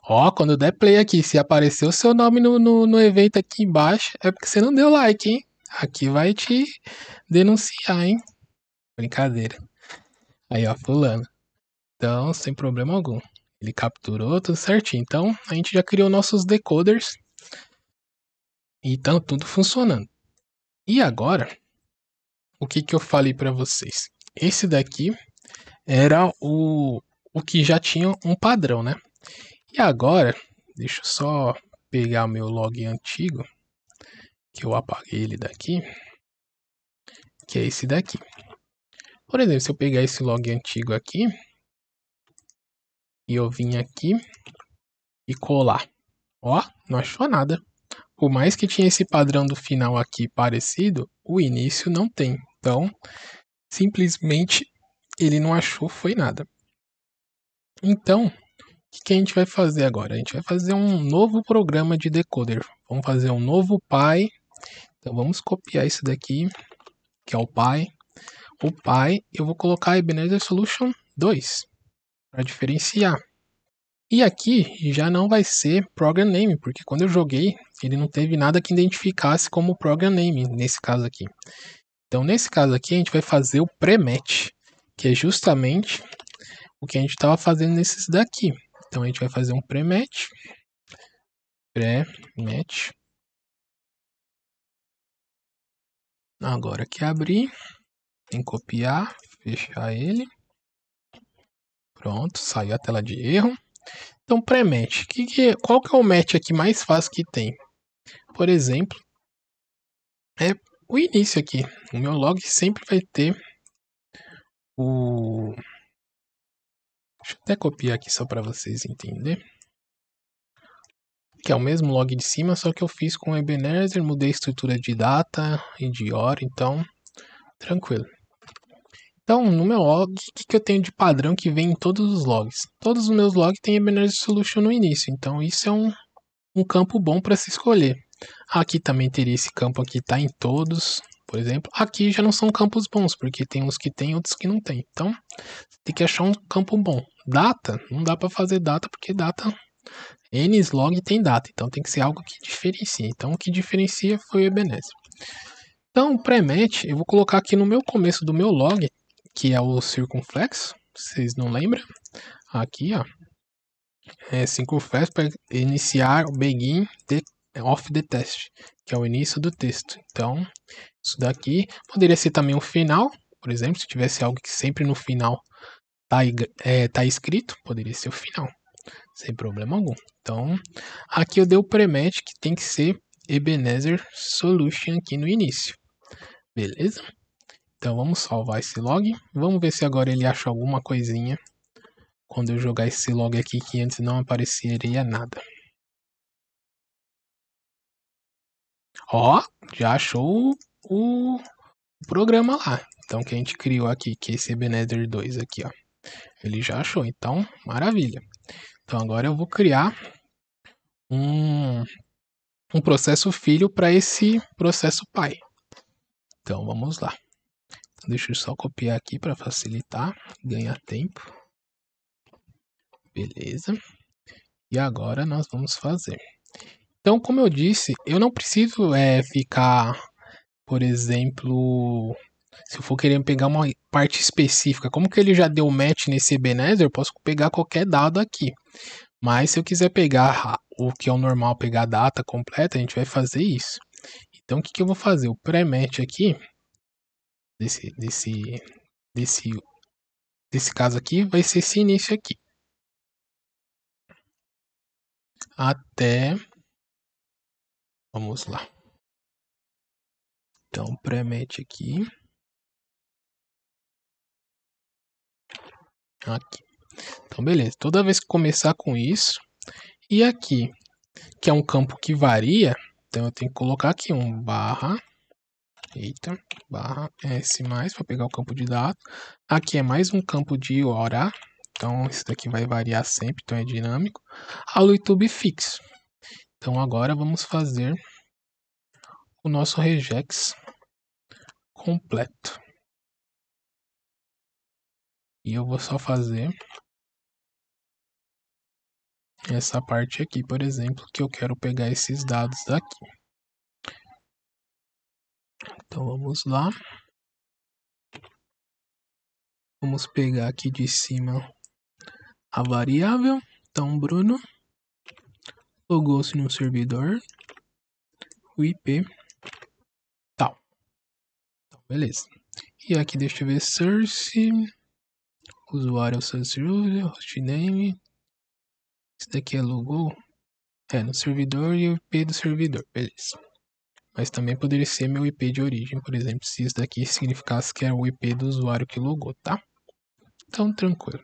Ó, quando eu der play aqui, se aparecer o seu nome no evento aqui embaixo, é porque você não deu like, hein? Aqui vai te denunciar, hein? Brincadeira. Aí, ó, fulano. Então, sem problema algum. Ele capturou tudo certinho. Então, a gente já criou nossos decoders. E tá tudo funcionando. E agora, o que eu falei para vocês? Esse daqui era o que já tinha um padrão, né? E agora, deixa eu só pegar o meu log antigo, que eu apaguei ele daqui, que é esse daqui. Por exemplo, se eu pegar esse log antigo aqui, e eu vim aqui e colar, ó, não achou nada. Por mais que tinha esse padrão do final aqui parecido, o início não tem. Então, simplesmente ele não achou foi nada. Então, o que a gente vai fazer agora? A gente vai fazer um novo programa de decoder. Vamos fazer um novo pi. Então, vamos copiar isso daqui, que é o pi. O pi, eu vou colocar Ebenezer Solution 2 para diferenciar. E aqui já não vai ser Program Name, porque quando eu joguei, ele não teve nada que identificasse como Program Name, nesse caso aqui. Então, nesse caso aqui, a gente vai fazer o pre-match, que é justamente o que a gente estava fazendo nesses daqui. Então, a gente vai fazer um pre-match. Pre-match. Agora que abrir, tem que copiar, fechar ele. Pronto, saiu a tela de erro. Então, pré-match. Qual que é o match aqui mais fácil que tem? Por exemplo, é o início aqui. O meu log sempre vai ter o... Deixa eu até copiar aqui só para vocês entenderem. Que é o mesmo log de cima, só que eu fiz com o Ebenezer, mudei a estrutura de data e de hora, então tranquilo. Então, no meu log, o que eu tenho de padrão que vem em todos os logs? Todos os meus logs têm Ebenezer Solution no início, então isso é um campo bom para se escolher. Aqui também teria esse campo aqui, tá em todos, por exemplo. Aqui já não são campos bons, porque tem uns que tem, outros que não tem. Então, tem que achar um campo bom. Data, não dá para fazer data, porque data, nslog tem data, então tem que ser algo que diferencia. Então, o que diferencia foi o Ebenezer. Então, o pré-match, eu vou colocar aqui no meu começo do meu log, que é o circunflexo, vocês não lembram? Aqui, ó, é circunflexo para iniciar o begin of the test, que é o início do texto. Então, isso daqui poderia ser também o final, por exemplo, se tivesse algo que sempre no final tá escrito, poderia ser o final, sem problema algum. Então, aqui eu dei o pre-match que tem que ser Ebenezer Solution aqui no início. Beleza? Então vamos salvar esse log. Vamos ver se agora ele acha alguma coisinha. Quando eu jogar esse log aqui que antes não apareceria nada. Ó, já achou o programa lá. Então que a gente criou aqui, que é esse Ebenezer 2 aqui, ó. Ele já achou, então maravilha. Então agora eu vou criar um processo filho para esse processo pai. Então vamos lá. Deixa eu só copiar aqui para facilitar, ganhar tempo. Beleza. E agora nós vamos fazer. Então, como eu disse, eu não preciso ficar, por exemplo, se eu for querer pegar uma parte específica, como que ele já deu match nesse Ebenezer, eu posso pegar qualquer dado aqui. Mas se eu quiser pegar o que é o normal, pegar a data completa, a gente vai fazer isso. Então, o que eu vou fazer? O pré-match aqui, desse caso aqui, vai ser esse início aqui. Até... Vamos lá. Então, pré-match aqui. Aqui. Então, beleza. Toda vez que começar com isso, e aqui, que é um campo que varia, então eu tenho que colocar aqui um barra, barra S+, para pegar o campo de dados. Aqui é mais um campo de hora, então isso daqui vai variar sempre, então é dinâmico. Ao YouTube fixo. Então agora vamos fazer o nosso regex completo. E eu vou só fazer essa parte aqui, por exemplo, que eu quero pegar esses dados daqui. Então vamos lá. Vamos pegar aqui de cima a variável. Então, Bruno logou-se no servidor, o IP tal. Então, beleza. E aqui deixa eu ver source, usuário source hostname. Esse daqui é logo. No servidor e o IP do servidor, beleza. Mas também poderia ser meu IP de origem, por exemplo, se isso daqui significasse que era o IP do usuário que logou, tá? Então, tranquilo.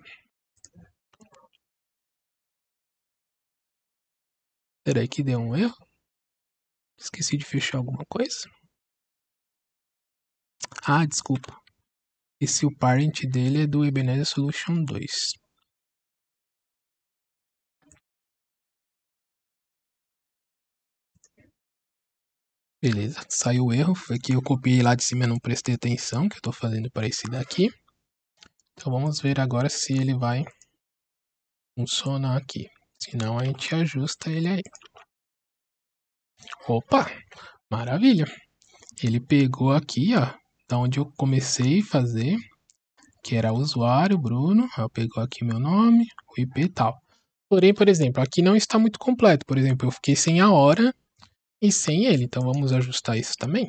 Peraí que deu um erro. Esqueci de fechar alguma coisa. Ah, desculpa. Esse o parent dele é do Ebenezer Solution 2. Beleza, saiu o erro. Foi que eu copiei lá de cima e não prestei atenção, que eu tô fazendo para esse daqui. Então vamos ver agora se ele vai funcionar aqui. Senão a gente ajusta ele aí. Opa, maravilha. Ele pegou aqui, ó, da onde eu comecei a fazer, que era usuário, Bruno. Aí pegou aqui meu nome, o IP e tal. Porém, por exemplo, aqui não está muito completo. Por exemplo, eu fiquei sem a hora e sem ele. Então vamos ajustar isso também.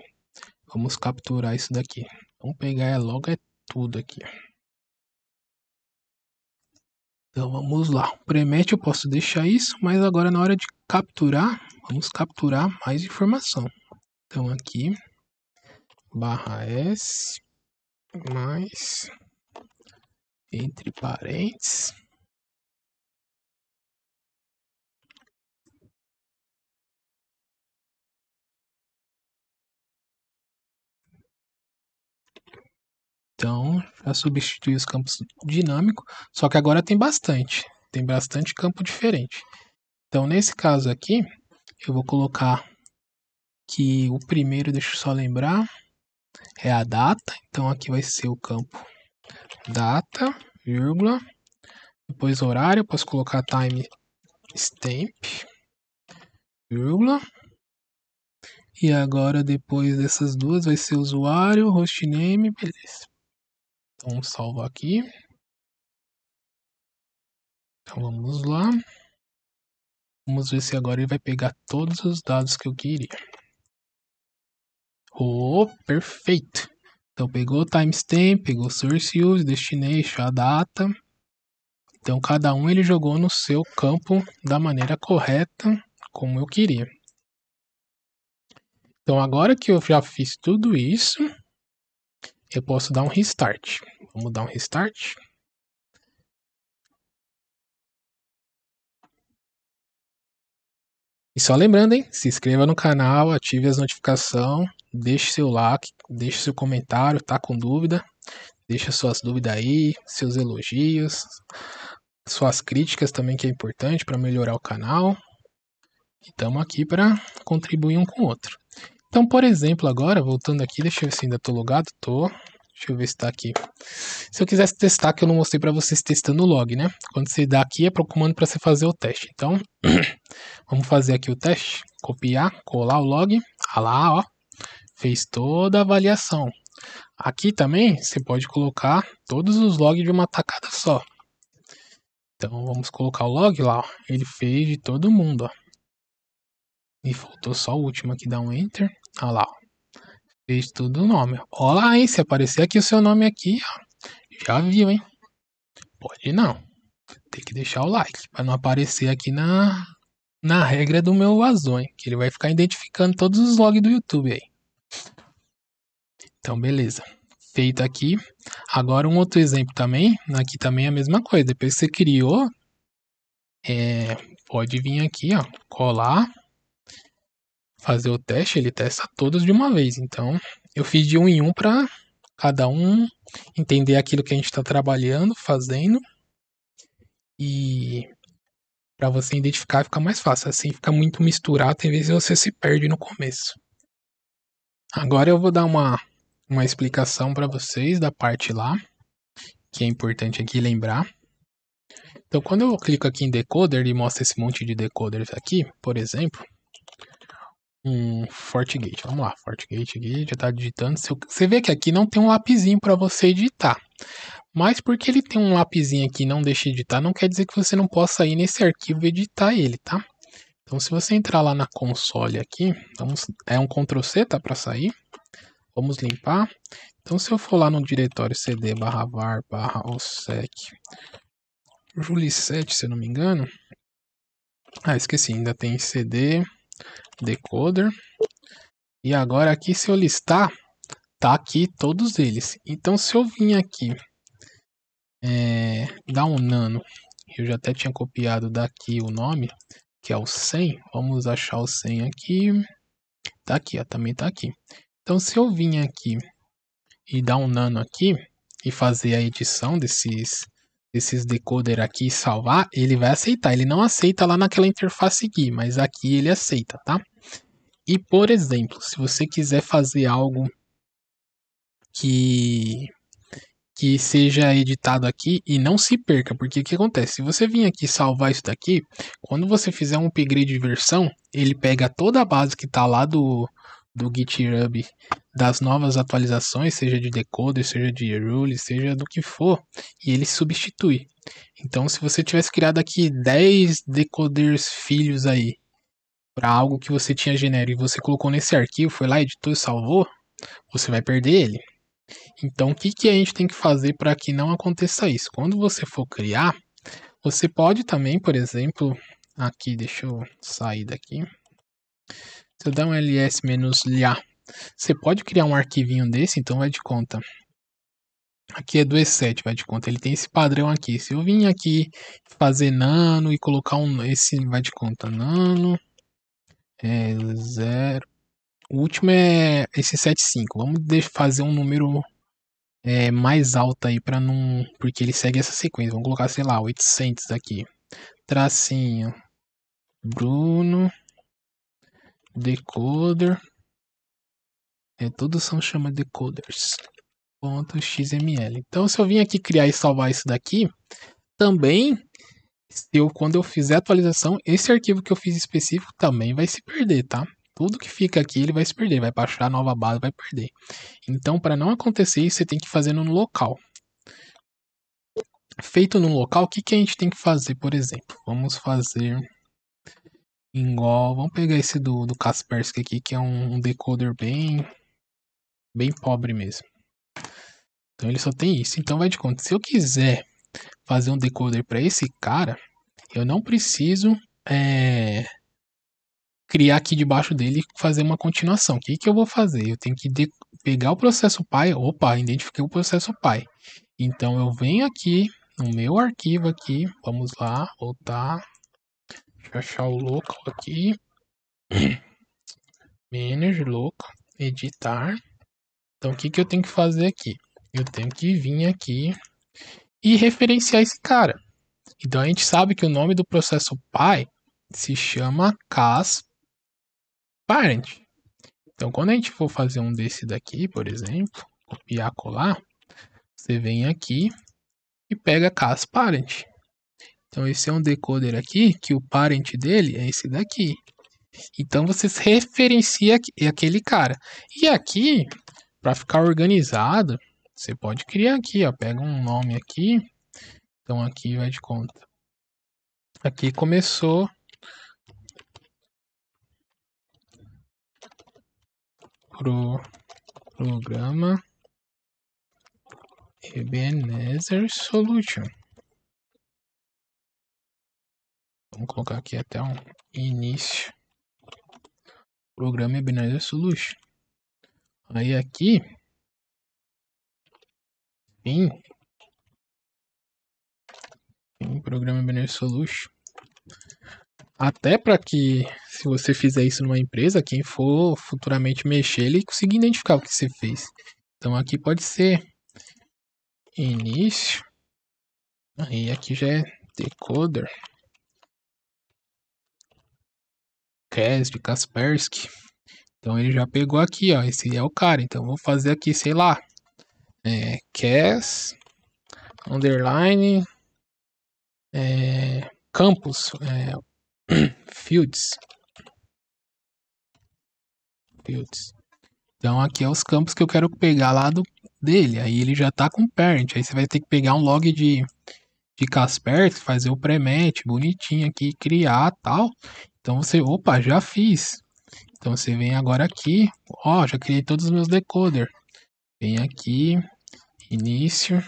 Vamos capturar isso daqui. Vamos pegar logo tudo aqui. Então vamos lá. Premete eu posso deixar isso, mas agora na hora de capturar, vamos capturar mais informação. Então aqui, /s, mais, entre parênteses. Então, já substitui os campos dinâmicos, só que agora tem bastante campo diferente. Então, nesse caso aqui, eu vou colocar que o primeiro, deixa eu só lembrar, é a data. Então, aqui vai ser o campo data, vírgula, depois horário, eu posso colocar time stamp, vírgula. E agora, depois dessas duas, vai ser usuário, hostname, beleza. Então, vamos salvar aqui. Então, vamos lá. Vamos ver se agora ele vai pegar todos os dados que eu queria. Oh, perfeito. Então, pegou o timestamp, pegou source use, destination, a data. Então, cada um ele jogou no seu campo da maneira correta, como eu queria. Então, agora que eu já fiz tudo isso, eu posso dar um restart. Vamos dar um restart. E só lembrando, hein? Se inscreva no canal, ative as notificações, deixe seu like, deixe seu comentário, tá com dúvida? Deixa suas dúvidas aí, seus elogios, suas críticas também, que é importante para melhorar o canal. E estamos aqui para contribuir um com o outro. Então, por exemplo, agora, voltando aqui, deixa eu ver se ainda estou logado. Tô. Deixa eu ver se está aqui. Se eu quisesse testar, que eu não mostrei para vocês testando o log, né? Quando você dá aqui, é para o comando para você fazer o teste. Então, vamos fazer aqui o teste. Copiar, colar o log. Ah lá, ó. Fez toda a avaliação. Aqui também, você pode colocar todos os logs de uma tacada só. Então, vamos colocar o log lá, ó. Ele fez de todo mundo, ó. E faltou só o último aqui, dá um enter. Olha lá, ó. Fez tudo o nome. Olha lá, hein? Se aparecer aqui o seu nome aqui, ó. Já viu, hein? Pode não. Tem que deixar o like para não aparecer aqui na regra do meu vazou, hein? Que ele vai ficar identificando todos os logs do YouTube aí. Então, beleza. Feito aqui. Agora um outro exemplo também. Aqui também é a mesma coisa. Depois que você criou, pode vir aqui, ó, colar, fazer o teste. Ele testa todos de uma vez. Então, eu fiz de um em um para cada um entender aquilo que a gente está trabalhando, fazendo. E para você identificar fica mais fácil. Assim fica muito misturado, tem vezes você se perde no começo. Agora eu vou dar uma explicação para vocês da parte lá, que é importante aqui lembrar. Então, quando eu clico aqui em decoder, ele mostra esse monte de decoders aqui, por exemplo, um FortiGate. Vamos lá, FortiGate aqui, já está digitando. Você vê que aqui não tem um lapisinho para você editar. Mas porque ele tem um lapisinho aqui e não deixa editar, não quer dizer que você não possa ir nesse arquivo e editar ele, tá? Então, se você entrar lá na console aqui, é um Ctrl+C, tá, para sair. Vamos limpar. Então, se eu for lá no diretório cd/var/ossec Julie7, se eu não me engano, Ah, esqueci, ainda tem CD, decoder. E agora aqui, se eu listar, tá aqui todos eles. Então, se eu vim aqui dar um nano, eu já até tinha copiado daqui o nome, que é o 100. Vamos achar o 100 aqui. Tá aqui, ó, também tá aqui. Então, se eu vim aqui e dar um nano aqui e fazer a edição desses decoder aqui e salvar, ele vai aceitar. Ele não aceita lá naquela interface aqui, mas aqui ele aceita, tá? E, por exemplo, se você quiser fazer algo que seja editado aqui e não se perca, porque o que acontece? Se você vir aqui salvar isso daqui, quando você fizer um upgrade de versão, ele pega toda a base que está lá do GitHub das novas atualizações, seja de decoder, seja de rule, seja do que for, e ele substitui. Então, se você tivesse criado aqui 10 decoders filhos aí, para algo que você tinha genérico e você colocou nesse arquivo, foi lá, editou e salvou, você vai perder ele. Então, o que a gente tem que fazer para que não aconteça isso? Quando você for criar, você pode também, por exemplo, aqui, deixa eu sair daqui. Se eu der um ls-lia, você pode criar um arquivinho desse, então vai de conta. Aqui é do E7, vai de conta. Ele tem esse padrão aqui. Se eu vim aqui fazer nano e colocar esse, vai de conta, nano, 0. O último é esse 75. Vamos fazer um número mais alto aí para não, porque ele segue essa sequência. Vamos colocar, sei lá, 800 aqui. Tracinho Bruno decoder. Todos são chama decoders. .xml. Então, se eu vim aqui criar e salvar isso daqui, também, quando eu fizer a atualização, esse arquivo que eu fiz específico também vai se perder, tá? Tudo que fica aqui ele vai se perder, vai baixar a nova base, vai perder. Então, para não acontecer isso, você tem que fazer no local. Feito no local, o que a gente tem que fazer, por exemplo? Vamos fazer igual, vamos pegar esse do Kaspersky aqui, que é um decoder bem pobre mesmo. Então ele só tem isso. Então vai de conta, se eu quiser fazer um decoder para esse cara, eu não preciso criar aqui debaixo dele e fazer uma continuação. O que eu vou fazer? Eu tenho que pegar o processo pai. Opa, identifiquei o processo pai. Então eu venho aqui no meu arquivo aqui, vamos lá, voltar, deixa eu achar o local aqui, manage local, editar. Então o que eu tenho que fazer aqui? Eu tenho que vir aqui e referenciar esse cara. Então a gente sabe que o nome do processo pai se chama cas parent. Então quando a gente for fazer um desse daqui, por exemplo, copiar, colar, você vem aqui e pega cas parent. Então esse é um decoder aqui que o parent dele é esse daqui. Então você referencia aquele cara. E aqui, para ficar organizado, você pode criar aqui, ó, pega um nome aqui. Então aqui vai de conta. Aqui começou programa Ebenezer Solution. Vamos colocar aqui até um início. Programa Ebenezer Solution. Aí aqui, fim programa Ebenezer Solution. Até para que, se você fizer isso numa empresa, quem for futuramente mexer, ele consiga identificar o que você fez. Então aqui pode ser início. Aí aqui já é decoder. Cas de Kaspersky. Então ele já pegou aqui, ó. Esse é o cara. Então vou fazer aqui, sei lá, Cas underline campus fields. Então aqui é os campos que eu quero pegar lá dele. Aí ele já tá com parent. Aí você vai ter que pegar um log de Kaspersky, fazer o pré-match bonitinho aqui, criar tal. Então você, opa, já fiz. Então você vem agora aqui, ó, já criei todos os meus decoder. Vem aqui, início,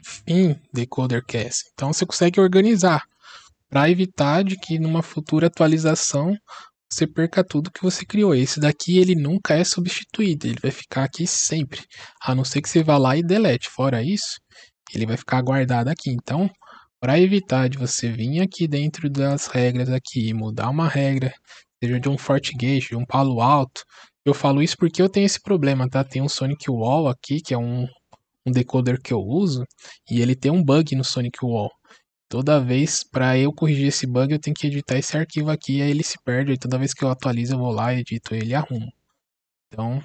fim, decoder cast. Então você consegue organizar. para evitar de que numa futura atualização você perca tudo que você criou. Esse daqui ele nunca é substituído, ele vai ficar aqui sempre, a não ser que você vá lá e delete. Fora isso, ele vai ficar guardado aqui. Então, para evitar de você vir aqui dentro das regras aqui e mudar uma regra, seja de um FortiGate, de um Palo Alto, eu falo isso porque eu tenho esse problema, tá? Tem um Sonic Wall aqui, que é um decoder que eu uso, e ele tem um bug no Sonic Wall. Toda vez, para eu corrigir esse bug, eu tenho que editar esse arquivo aqui, aí ele se perde, e toda vez que eu atualizo, eu vou lá, edito ele e arrumo. Então,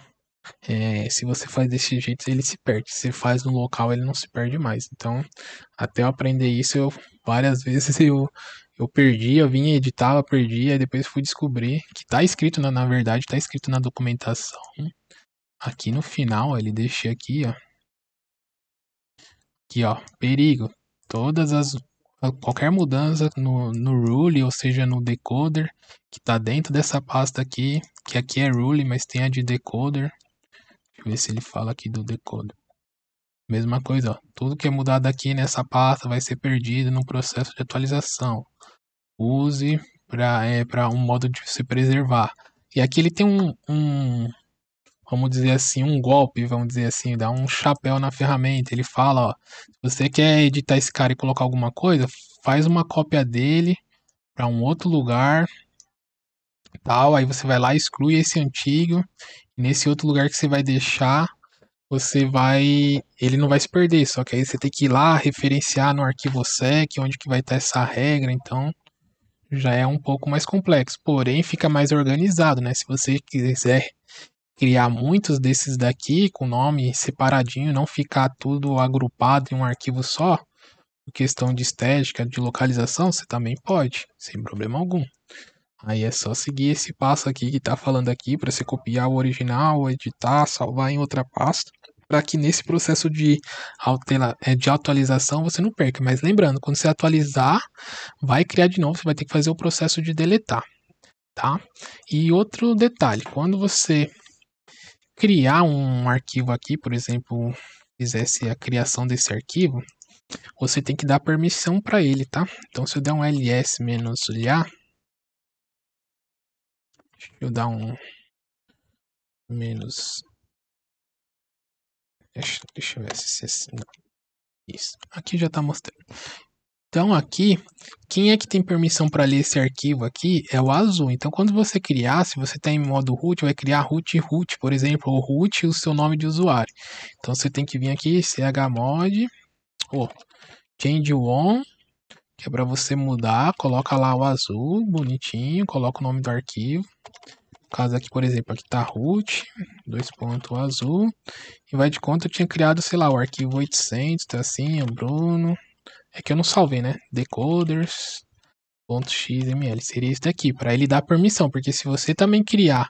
se você faz desse jeito, ele se perde. Se você faz no local, ele não se perde mais. Então, até eu aprender isso, várias vezes eu perdi, eu vinha, editava, perdia, e depois fui descobrir que tá escrito, na verdade, tá escrito na documentação. Aqui no final, ele deixa aqui, ó, perigo. Qualquer mudança no rule, ou seja, no decoder, que tá dentro dessa pasta aqui, que aqui é rule, mas tem a de decoder. Deixa eu ver se ele fala aqui do decoder. Mesma coisa, ó. Tudo que é mudado aqui nessa pasta vai ser perdido no processo de atualização. Use para um modo de se preservar. E aqui ele tem vamos dizer assim, um golpe, vamos dizer assim, dá um chapéu na ferramenta. Ele fala, ó, se você quer editar esse cara e colocar alguma coisa, faz uma cópia dele para um outro lugar, tal, aí você vai lá, exclui esse antigo, e nesse outro lugar que você vai deixar, ele não vai se perder, só que aí você tem que ir lá, referenciar no arquivo sec, onde que vai estar essa regra, então já é um pouco mais complexo, porém fica mais organizado, né? Se você quiser criar muitos desses daqui com nome separadinho, não ficar tudo agrupado em um arquivo só, por questão de estética, de localização, você também pode, sem problema algum. Aí é só seguir esse passo aqui que tá falando aqui para você copiar o original, editar, salvar em outra pasta, para que nesse processo de atualização você não perca. Mas lembrando, quando você atualizar, vai criar de novo, você vai ter que fazer o processo de deletar, tá? E outro detalhe, quando você criar um arquivo aqui, por exemplo, fizesse a criação desse arquivo, você tem que dar permissão para ele, tá? Então se eu der um ls-a, deixa eu dar um menos, deixa eu ver se assim, não. Isso, aqui já está mostrando. Então aqui, quem é que tem permissão para ler esse arquivo aqui é o azul. Então quando você criar, se você está em modo root, vai criar root, por exemplo, ou root e o seu nome de usuário. Então você tem que vir aqui, chmod, change one, que é para você mudar, coloca lá o azul, bonitinho, coloca o nome do arquivo. No caso aqui, por exemplo, aqui tá root, 2 azul, e vai de conta eu tinha criado, sei lá, o arquivo 800, tá assim, o Bruno. É que eu não salvei, né? Decoders.xml. Seria esse daqui, para ele dar permissão. Porque se você também criar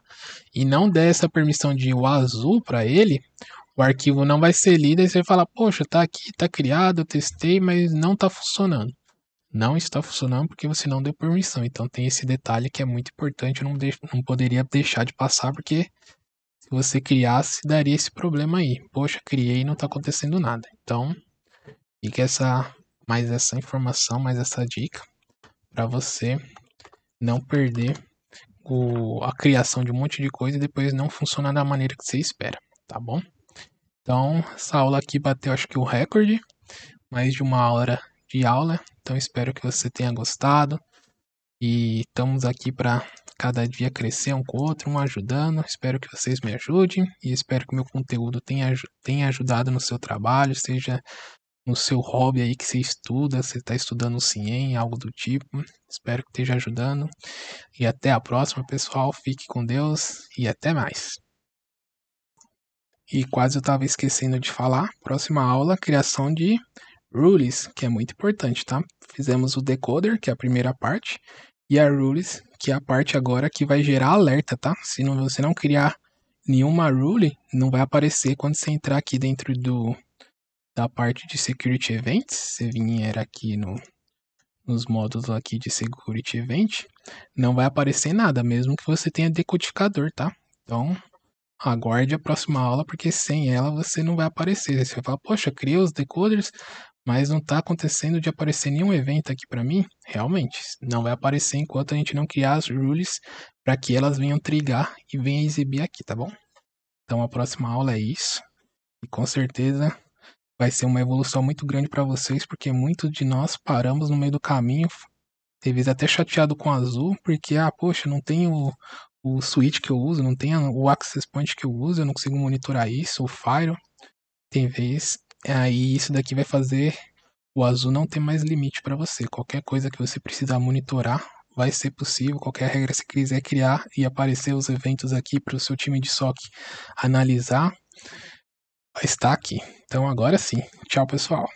e não der essa permissão de o azul para ele, o arquivo não vai ser lido. E você vai falar, poxa, tá aqui, tá criado, eu testei, mas não tá funcionando. Não está funcionando porque você não deu permissão. Então tem esse detalhe que é muito importante. Eu não poderia deixar de passar, porque se você criasse, daria esse problema aí. Poxa, criei e não tá acontecendo nada. Então, fica mais essa informação, mais essa dica, para você não perder a criação de um monte de coisa e depois não funcionar da maneira que você espera, tá bom? Então, essa aula aqui bateu, acho que o recorde, mais de 1 hora de aula. Então, espero que você tenha gostado. E estamos aqui para cada dia crescer um com o outro, um ajudando. Espero que vocês me ajudem e espero que o meu conteúdo tenha ajudado no seu trabalho, seja no seu hobby aí que você estuda, você está estudando CIEM, algo do tipo. Espero que esteja ajudando. E até a próxima, pessoal. Fique com Deus e até mais. E quase eu estava esquecendo de falar. Próxima aula, criação de rules, que é muito importante, tá? Fizemos o decoder, que é a primeira parte, e a rules, que é a parte agora que vai gerar alerta, tá? Se você não criar nenhuma rule, não vai aparecer quando você entrar aqui dentro da parte de Security Events. Se vier aqui nos módulos aqui de Security Event, não vai aparecer nada, mesmo que você tenha decodificador, tá? Então, aguarde a próxima aula, porque sem ela você não vai aparecer. Você vai falar, poxa, criei os decoders, mas não tá acontecendo de aparecer nenhum evento aqui para mim, realmente, não vai aparecer enquanto a gente não criar as rules para que elas venham trigar e venham exibir aqui, tá bom? Então a próxima aula é isso, e com certeza vai ser uma evolução muito grande para vocês, porque muitos de nós paramos no meio do caminho, talvez até chateado com o Azul, porque, poxa, não tem o switch que eu uso, não tem o access point que eu uso, eu não consigo monitorar isso, o Fire, tem vez, aí isso daqui vai fazer o Azul não ter mais limite para você. Qualquer coisa que você precisar monitorar vai ser possível. Qualquer regra que você quiser criar e aparecer os eventos aqui para o seu time de SOC analisar, está aqui. Então agora sim. Tchau, pessoal.